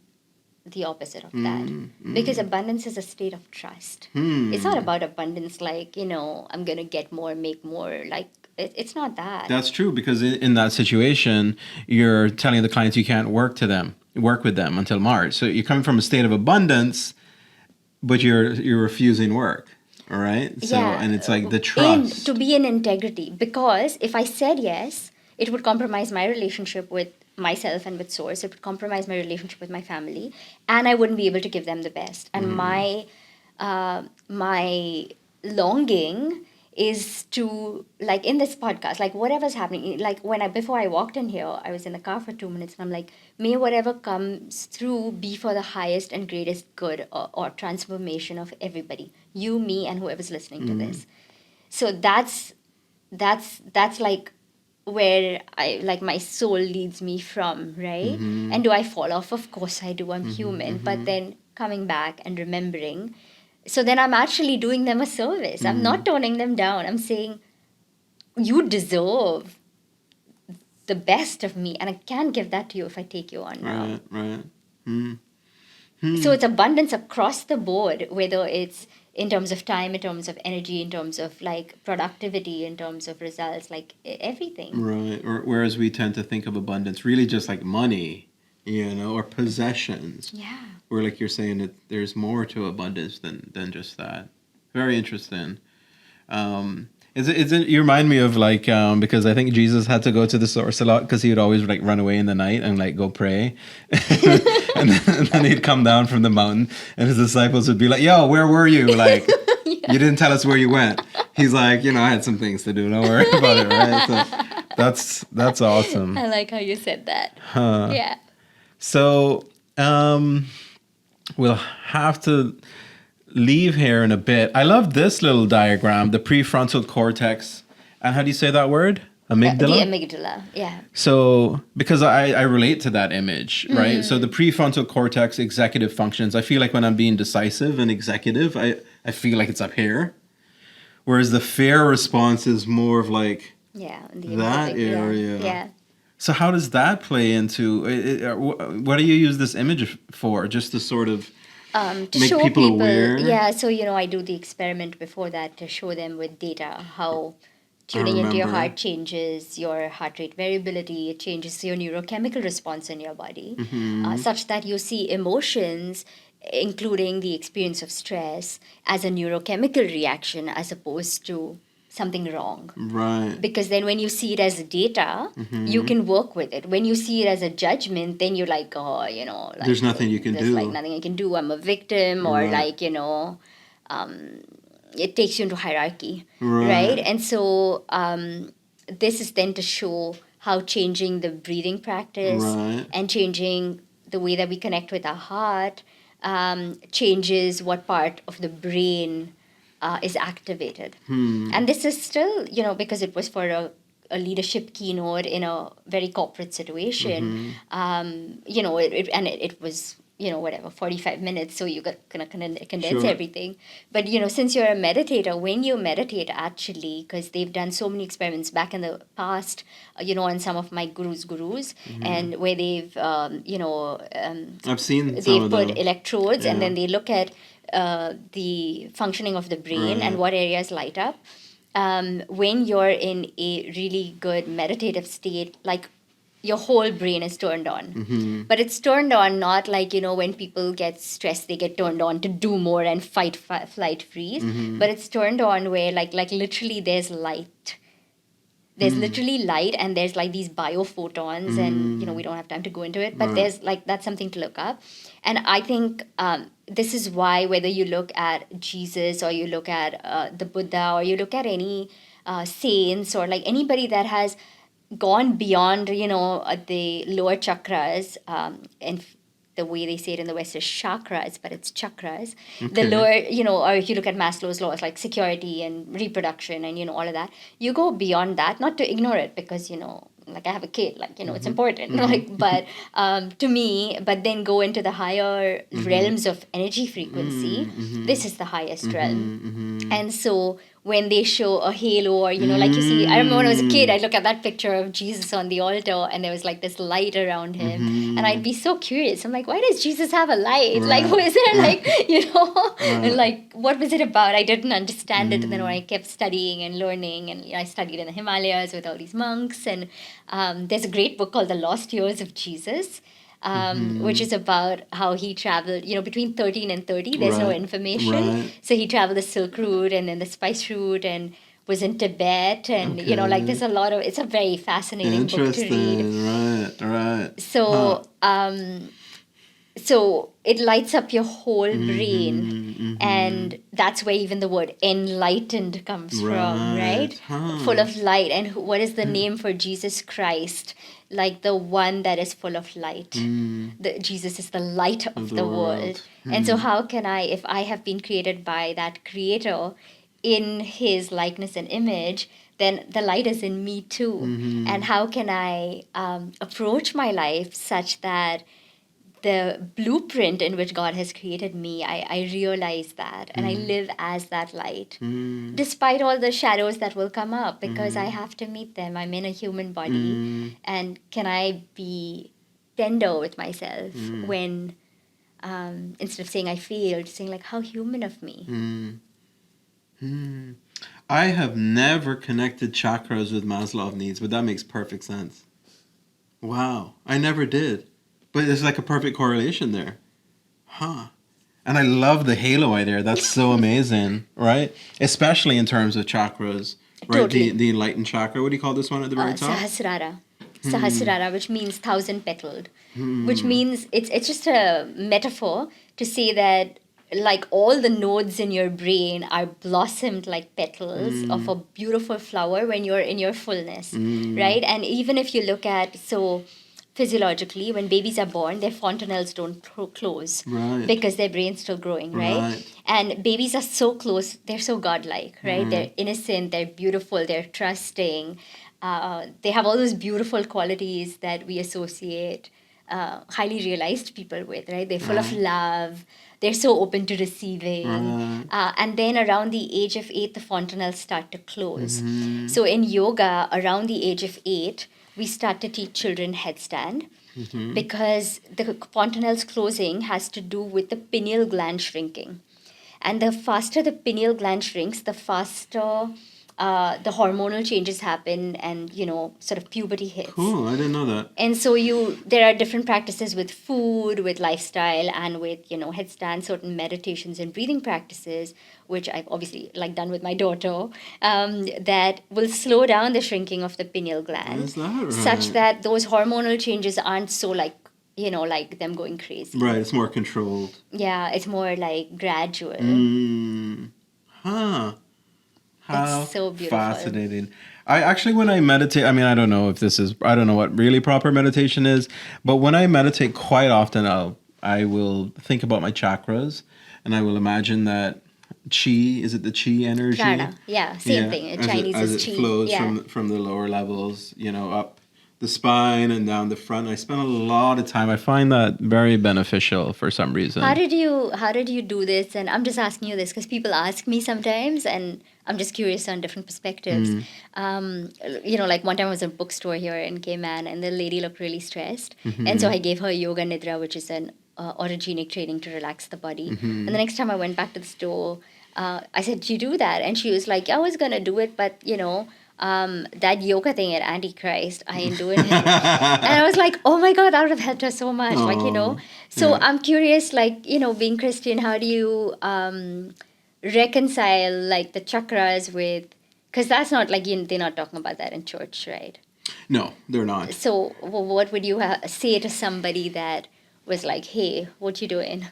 the opposite of that? Because abundance is a state of trust. It's not about abundance like, I'm going to get more, make more. Like, it's not that. That's true, because in that situation, you're telling the clients you can't work with them until March. So you're coming from a state of abundance, but you're refusing work. All right? So, and it's like the trust. To be in integrity. Because if I said yes, it would compromise my relationship with myself and with Source. It would compromise my relationship with my family, and I wouldn't be able to give them the best. And my longing is to, like in this podcast, like whatever's happening, like before I walked in here, I was in the car for 2 minutes, and I'm like, may whatever comes through be for the highest and greatest good or transformation of everybody, you, me, and whoever's listening to this. So that's like where I like my soul leads me from, right? And do I fall off? Of course I do. I'm human. But then coming back and remembering, so then I'm actually doing them a service. I'm not toning them down. I'm saying, you deserve the best of me, and I can't give that to you if I take you on now. Right. So it's abundance across the board, whether it's in terms of time, in terms of energy, in terms of like productivity, in terms of results, like everything. Right. Or whereas we tend to think of abundance really just like money, or possessions. Yeah. Where like you're saying that there's more to abundance than just that. Very interesting. You remind me of like because I think Jesus had to go to the source a lot because he would always like run away in the night and like go pray, and then he'd come down from the mountain and his disciples would be like, "Yo, where were you? Like, you didn't tell us where you went." He's like, I had some things to do. Don't worry about it, right? So that's awesome. I like how you said that. Yeah. So we'll have to leave here in a bit. I love this little diagram, the prefrontal cortex. And how do you say that word? Amygdala? The amygdala, yeah. So, because I relate to that image, right? So the prefrontal cortex, executive functions. I feel like when I'm being decisive and executive, I feel like it's up here. Whereas the fear response is more of like that area. Yeah. So how does that play into, what do you use this image for? Just to sort of to make show people aware? Yeah, so, I do the experiment before that to show them with data how tuning into your heart changes your heart rate variability. It changes your neurochemical response in your body, such that you see emotions, including the experience of stress, as a neurochemical reaction as opposed to something wrong. Right. Because then when you see it as data, you can work with it. When you see it as a judgment, then you're like, oh, like, There's nothing you can there's do. like nothing I can do. I'm a victim, or Right. like, it takes you into hierarchy, Right. right? And so this is then to show how changing the breathing practice Right. and changing the way that we connect with our heart changes what part of the brain is activated. And this is still, because it was for a leadership keynote in a very corporate situation, it was, whatever, 45 minutes, so you got kind of condense Sure. everything. But, since you're a meditator, when you meditate, actually, because they've done so many experiments back in the past, on some of my gurus, and where they've, I've seen some they've of put them. electrodes, and Yeah. then they look at the functioning of the brain Right. and what areas light up. When you're in a really good meditative state, like your whole brain is turned on. But it's turned on not like, when people get stressed, they get turned on to do more and fight, flight, freeze. But it's turned on where like literally there's light. There's literally light, and there's like these biophotons, and we don't have time to go into it, but Right. there's like, that's something to look up. And I think this is why, whether you look at Jesus, or you look at the Buddha, or you look at any saints, or like anybody that has gone beyond the lower chakras, and the way they say it in the West is chakras, but it's chakras. The Okay. lower, or if you look at Maslow's laws, like security and reproduction and, all of that, you go beyond that, not to ignore it, because, like I have a kid, like, it's important, like, but to me, but then go into the higher realms of energy frequency. This is the highest realm. And so when they show a halo, or, like you see, I remember when I was a kid, I'd look at that picture of Jesus on the altar, and there was like this light around him. And I'd be so curious. I'm like, why does Jesus have a light? Like, Right. was there like, Right. and like, what was it about? I didn't understand it. And then when I kept studying and learning, and I studied in the Himalayas with all these monks, and there's a great book called The Lost Years of Jesus, which is about how he traveled, between 13 and 30, there's no Right. information. Right. So he traveled the Silk Route and then the Spice Route, and was in Tibet, and, like, there's a lot of, it's a very fascinating book to read. Interesting. Right. So, so it lights up your whole brain, and that's where even the word enlightened comes from, right? Full of light. And what is the name for Jesus Christ? Like the one that is full of light. Jesus is the light of the world. And so how can I, if I have been created by that creator in his likeness and image, then the light is in me too. And how can I approach my life such that the blueprint in which God has created me, I realize that, and I live as that light, despite all the shadows that will come up, because I have to meet them. I'm in a human body, and can I be tender with myself when, instead of saying I failed, saying like, how human of me. I have never connected chakras with Maslow needs, but that makes perfect sense. Wow. I never did. But there's like a perfect correlation there. Huh. And I love the halo idea. That's so amazing, right? Especially in terms of chakras, right? Totally. The enlightened chakra. What do you call this one at the very top? Sahasrara. Sahasrara, which means thousand petaled, which means it's just a metaphor to say that like all the nodes in your brain are blossomed like petals of a beautiful flower when you're in your fullness, right? And even if you look at, so physiologically, when babies are born, their fontanelles don't close, Right. because their brain's still growing, right? And babies are so close, they're so godlike, right? They're innocent, they're beautiful, they're trusting. They have all those beautiful qualities that we associate highly realized people with, right? They're full of love. They're so open to receiving. And then around the age of 8, the fontanelles start to close. So in yoga, around the age of 8, we start to teach children headstand, because the fontanelles closing has to do with the pineal gland shrinking. And the faster the pineal gland shrinks, the faster the hormonal changes happen and, sort of puberty hits. Cool. I didn't know that. And so there are different practices with food, with lifestyle, and with, headstand, certain meditations and breathing practices, which I've obviously done with my daughter, that will slow down the shrinking of the pineal gland. Is that right? Such that those hormonal changes aren't so like them going crazy. Right. It's more controlled. Yeah. It's more gradual. Huh. How it's so beautiful. Fascinating. I actually, when I meditate, I mean, I don't know what really proper meditation is, but when I meditate quite often, I will think about my chakras, and I will imagine that chi, is it the chi energy? Prana. Yeah, same thing. In Chinese as is it chi. flows from the lower levels, up the spine and down the front. I spend a lot of time. I find that very beneficial for some reason. How did you do this? And I'm just asking you this because people ask me sometimes, and I'm just curious on different perspectives. One time I was in a bookstore here in Cayman, and the lady looked really stressed, and so I gave her yoga nidra, which is an autogenic training to relax the body. And the next time I went back to the store, I said, "Do you do that?" And she was like, "I was gonna do it, but that yoga thing at Antichrist, I ain't doing it." And I was like, oh my God, that would have helped her so much. So yeah. I'm curious, being Christian, how do you reconcile the chakras with, because that's not they're not talking about that in church, right? No, they're not. So what would you say to somebody that was like, hey, what you doing?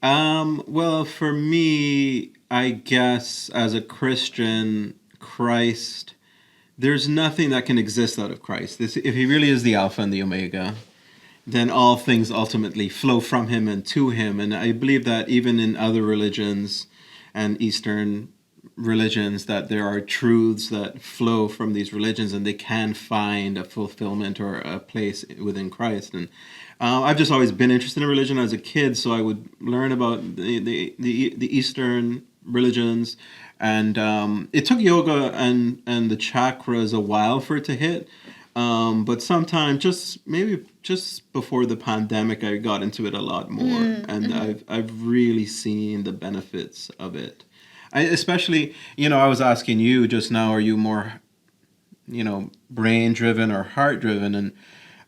Well, for me, I guess as a Christian, Christ, there's nothing that can exist out of Christ. If he really is the Alpha and the Omega, then all things ultimately flow from him and to him. And I believe that even in other religions and Eastern religions, that there are truths that flow from these religions, and they can find a fulfillment or a place within Christ. And I've just always been interested in religion as a kid, so I would learn about the Eastern religions. And it took yoga and the chakras a while for it to hit. But sometime, maybe just before the pandemic, I got into it a lot more. I've really seen the benefits of it. Especially, I was asking you just now, are you more, brain driven or heart driven? And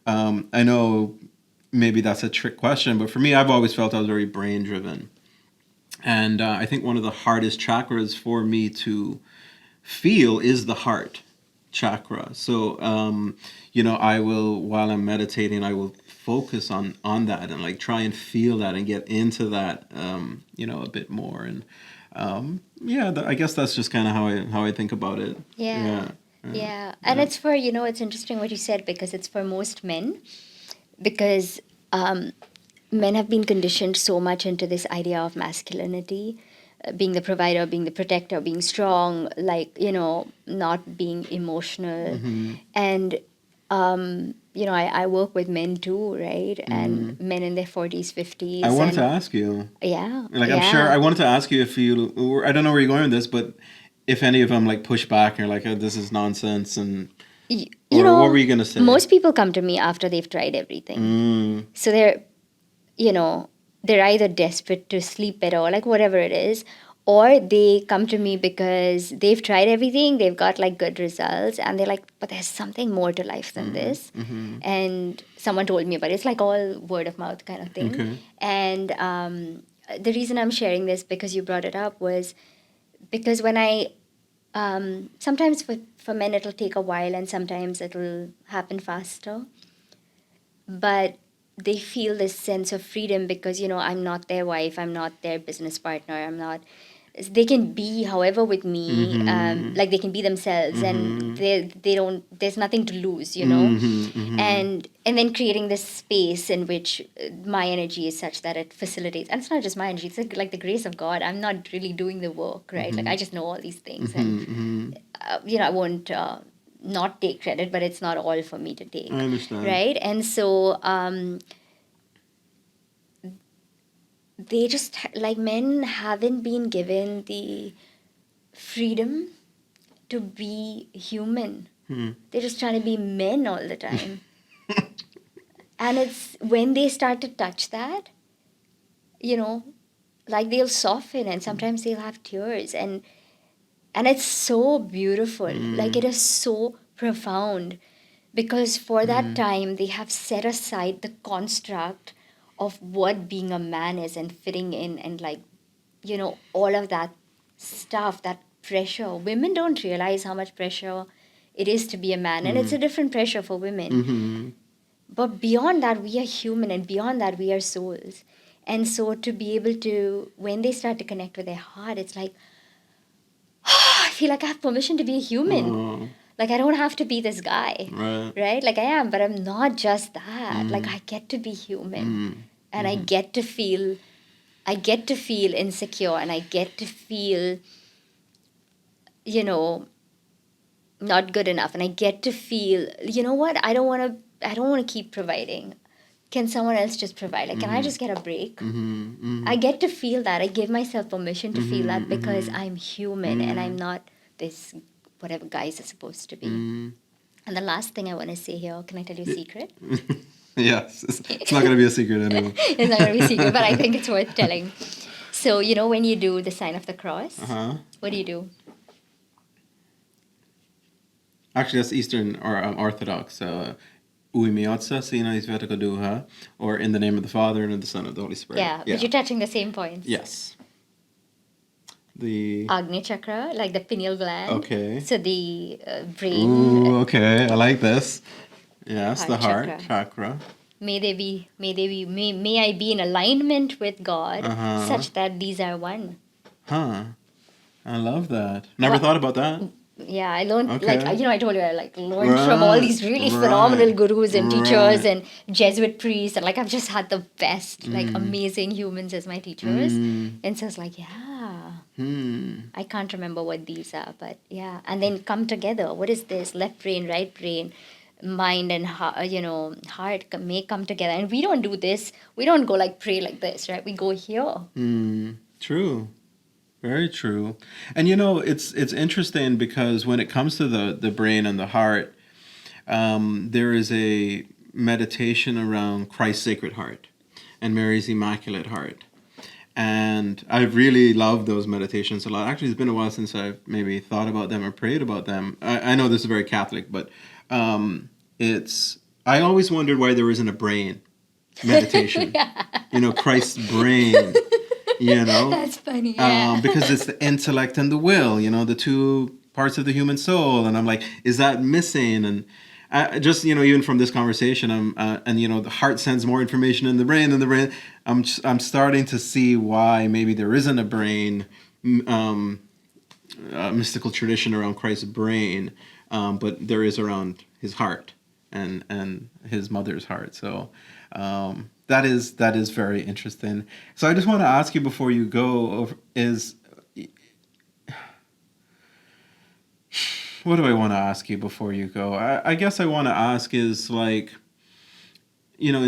I know maybe that's a trick question, but for me, I've always felt I was very brain driven. And I think one of the hardest chakras for me to feel is the heart chakra. So, I will, while I'm meditating, I will focus on that and try and feel that and get into that, a bit more. And I guess that's just kind of how I think about it. Yeah. And it's for, it's interesting what you said, because it's for most men, because men have been conditioned so much into this idea of masculinity, being the provider, being the protector, being strong, not being emotional. And, I work with men too, right? And men in their 40s, 50s. I wanted to ask you. Yeah. I'm sure I wanted to ask you if I don't know where you're going with this, but if any of them push back and you're like, oh, this is nonsense, and what were you going to say? Most people come to me after they've tried everything. So they're either desperate to sleep better or whatever it is, or they come to me because they've tried everything, they've got good results, and they're like, but there's something more to life than this. And someone told me about it. It's all word of mouth kind of thing. Okay. And the reason I'm sharing this, because you brought it up, was because when I sometimes for men it'll take a while, and sometimes it'll happen faster, but they feel this sense of freedom because I'm not their wife, I'm not their business partner, they can be however with me, they can be themselves, and they don't, there's nothing to lose, and then creating this space in which my energy is such that it facilitates, and it's not just my energy, it's the grace of God. I'm not really doing the work, right? I just know all these things, and I won't not take credit, but it's not all for me to take. I understand. Right? And so they just, men haven't been given the freedom to be human. They're just trying to be men all the time. And it's when they start to touch that, they'll soften, and sometimes they'll have tears. And And it's so beautiful. Like, it is so profound, because for that time they have set aside the construct of what being a man is and fitting in, and like, all of that stuff, that pressure. Women don't realize how much pressure it is to be a man, and it's a different pressure for women. But beyond that, we are human, and beyond that, we are souls. And so to be able to, when they start to connect with their heart, it's like, I feel like I have permission to be a human. Like, I don't have to be this guy, right? Like, I am, but I'm not just that. Like, I get to be human, and I get to feel insecure, and I get to feel, not good enough, and I get to feel, what? I don't want to keep providing. Can someone else just provide? Like, can I just get a break? I get to feel that. I give myself permission to feel that, because I'm human and I'm not this whatever guys are supposed to be. And the last thing I want to say here, can I tell you a secret? Yes, it's not going to be a secret anymore. It's not going to be a secret, but I think it's worth telling. So, when you do the sign of the cross, what do you do? Actually, that's Eastern or Orthodox. Uimiotsa, Sina Isvetaka Duha, or in the name of the Father and of the Son and of the Holy Spirit. Yeah, but you're touching the same points. Yes. The Agni chakra, like the pineal gland. Okay. So the brain. Ooh, okay. I like this. Yes, the heart chakra. May I be in alignment with God, such that these are one. I love that. Never thought about that. Yeah, I learned, I told you, I learned from all these really phenomenal gurus and teachers and Jesuit priests, and I've just had the best, amazing humans as my teachers. And so it's I can't remember what these are, but yeah. And then come together. What is this? Left brain, right brain, mind and heart may come together. And we don't do this. We don't go pray like this, right? We go here. True. Very true. And it's interesting because when it comes to the brain and the heart, there is a meditation around Christ's Sacred Heart and Mary's Immaculate Heart. And I really love those meditations a lot. Actually, it's been a while since I've maybe thought about them or prayed about them. I know this is very Catholic, but I always wondered why there isn't a brain meditation. Christ's brain. That's funny. Yeah. Because it's the intellect and the will, the two parts of the human soul, and I'm like, is that missing? And I just even from this conversation, the heart sends more information in the brain than the brain. I'm starting to see why maybe there isn't a brain, mystical tradition around Christ's brain, but there is around his heart and his mother's heart. So. That is very interesting. So I just want to ask you before you go, what do I want to ask you before you go? I guess I want to ask is in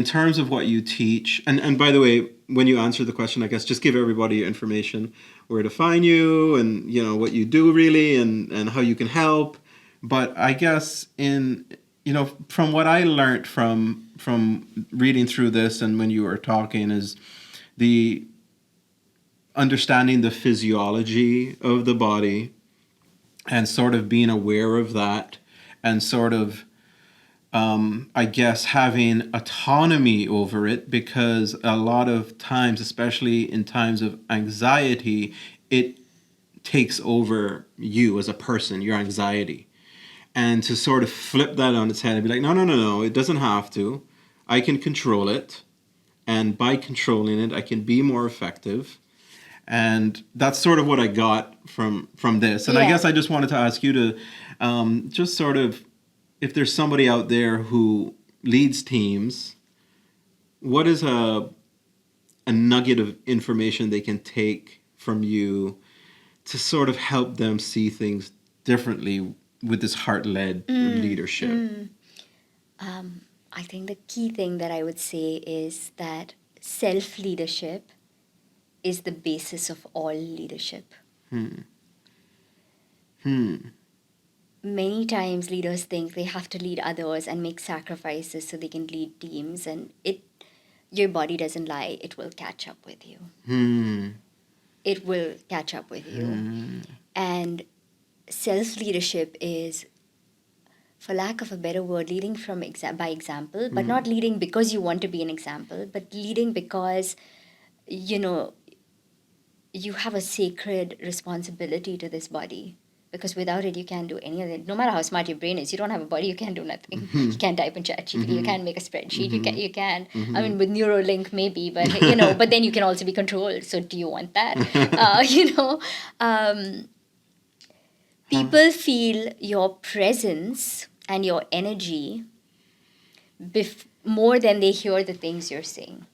terms of what you teach, and by the way, when you answer the question, I guess just give everybody your information, where to find you and, what you do really and how you can help. But I guess from what I learned from reading through this and when you were talking is the understanding the physiology of the body and sort of being aware of that and sort of, I guess, having autonomy over it, because a lot of times, especially in times of anxiety, it takes over you as a person, your anxiety. And to sort of flip that on its head and be like, no, it doesn't have to. I can control it. And by controlling it, I can be more effective. And that's sort of what I got from this. And I guess I just wanted to ask you to just sort of, if there's somebody out there who leads teams, what is a nugget of information they can take from you to sort of help them see things differently with this heart-led leadership? I think the key thing that I would say is that self-leadership is the basis of all leadership. Many times leaders think they have to lead others and make sacrifices so they can lead teams, and your body doesn't lie. It will catch up with you. It will catch up with you. And self-leadership is, for lack of a better word, leading from by example, but not leading because you want to be an example, but leading because, you know, you have a sacred responsibility to this body. Because without it, you can't do any of it. No matter how smart your brain is, you don't have a body, you can't do nothing. You can't type in ChatGPT, you can't make a spreadsheet, you can. I mean, with Neuralink maybe, but you know, but then you can also be controlled. So do you want that? You know, people feel your presence and your energy more than they hear the things you're saying.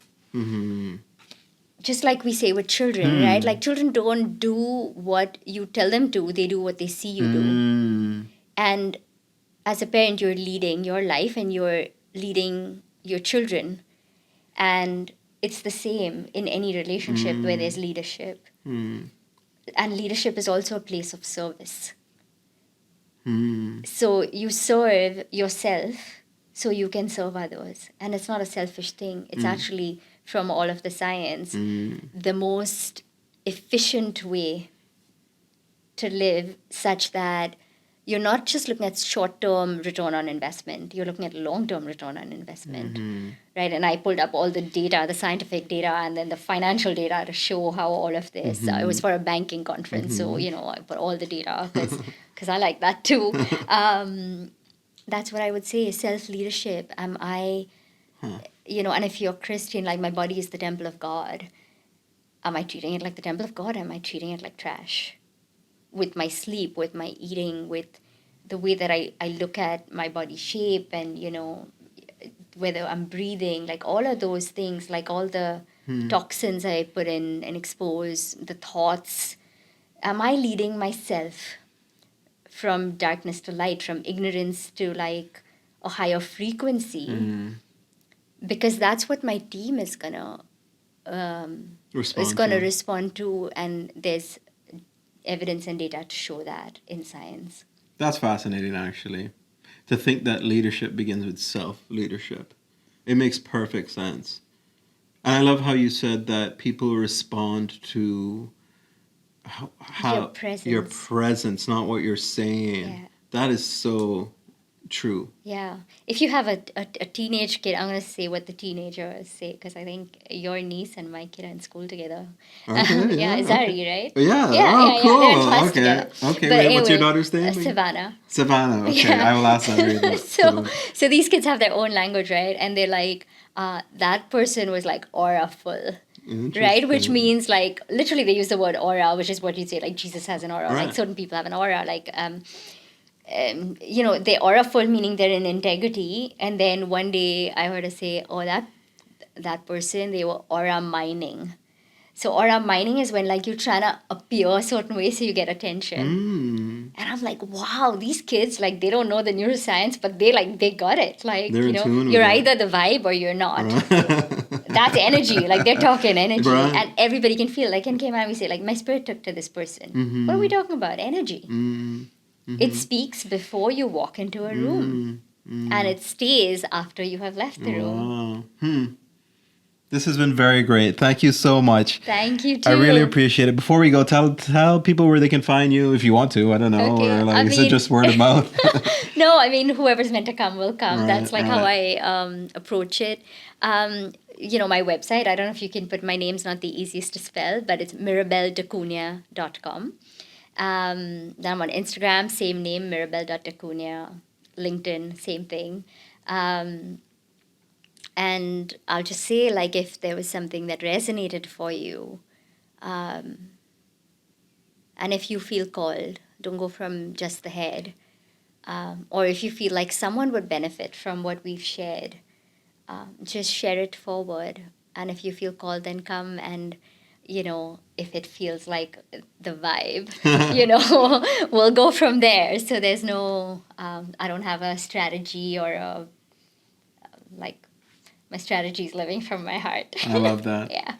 Just like we say with children, right? Like children don't do what you tell them to, they do what they see you do. And as a parent, you're leading your life and you're leading your children. And it's the same in any relationship where there's leadership. And leadership is also a place of service. So you serve yourself so you can serve others. And it's not a selfish thing. It's actually, from all of the science, the most efficient way to live, such that you're not just looking at short-term return on investment, you're looking at long-term return on investment, right? And I pulled up all the data, the scientific data, and then the financial data to show how all of this, it was for a banking conference, so, you know, I put all the data, because I like that too. That's what I would say, self-leadership. Am I... You know, and if you're Christian, like, my body is the temple of God. Am I treating it like the temple of God? Am I treating it like trash? With my sleep, with my eating, with the way that I look at my body shape and, you know, whether I'm breathing, like all of those things, like all the toxins I put in and expose, the thoughts. Am I leading myself from darkness to light, from ignorance to, like, a higher frequency? Because that's what my team is gonna respond to, and there's evidence and data to show that in science. That's fascinating, actually. To think that leadership begins with self-leadership. It makes perfect sense. And I love how you said that people respond to how your presence, not what you're saying. Yeah. That is so true. Yeah. If you have a teenage kid, I'm going to say what the teenagers say, because I think your niece and my kid are in school together. Okay, yeah, is that right? Yeah. Yeah, Cool. they're in class together. Okay. But Wait, what's your daughter's name? Savannah. Savannah. Okay, Yeah. I will ask that. So these kids have their own language, right? And they're like, that person was like aura-full. Right, which means, like, literally they use the word aura, which is what you'd say, like, Jesus has an aura, like certain people have an aura, like, you know, they aura-full, meaning they're in integrity. And then one day I heard her say, oh, that person, they were aura mining. So aura mining is when, like, you're trying to appear a certain way so you get attention. And I'm like, wow, these kids, like, they don't know the neuroscience, but they got it. Like, they're, you know, you're either the vibe or you're not. That's energy. Like, they're talking energy. Right. And everybody can feel. Like, in Cayman, we say, like, my spirit took to this person. What are we talking about? Energy. It speaks before you walk into a room. And it stays after you have left the room. Wow. This has been very great. Thank you so much. Thank you, too. I really appreciate it. Before we go, tell people where they can find you if you want to. I don't know. Okay. Or, like, is it just word of mouth? No, I mean, whoever's meant to come will come. Right, That's, like, how I approach it. You know, my website, I don't know if you can put, my name's not the easiest to spell, but it's mirabelledecunha.com. Then I'm on Instagram, same name, Mirabelle.D'Cunha. LinkedIn, same thing. And I'll just say, like, if there was something that resonated for you, and if you feel called, don't go from just the head. Or if you feel like someone would benefit from what we've shared, just share it forward. And if you feel called, then come, and, you know, if it feels like the vibe, you know, we'll go from there. So there's no, I don't have a strategy or like, my strategy is living from my heart. I love that. Yeah.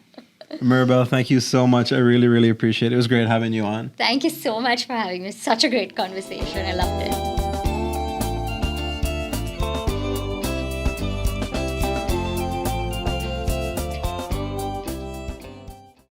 Mirabelle, thank you so much. I really, really appreciate it. It was great having you on. Thank you so much for having me. Such a great conversation. I loved it.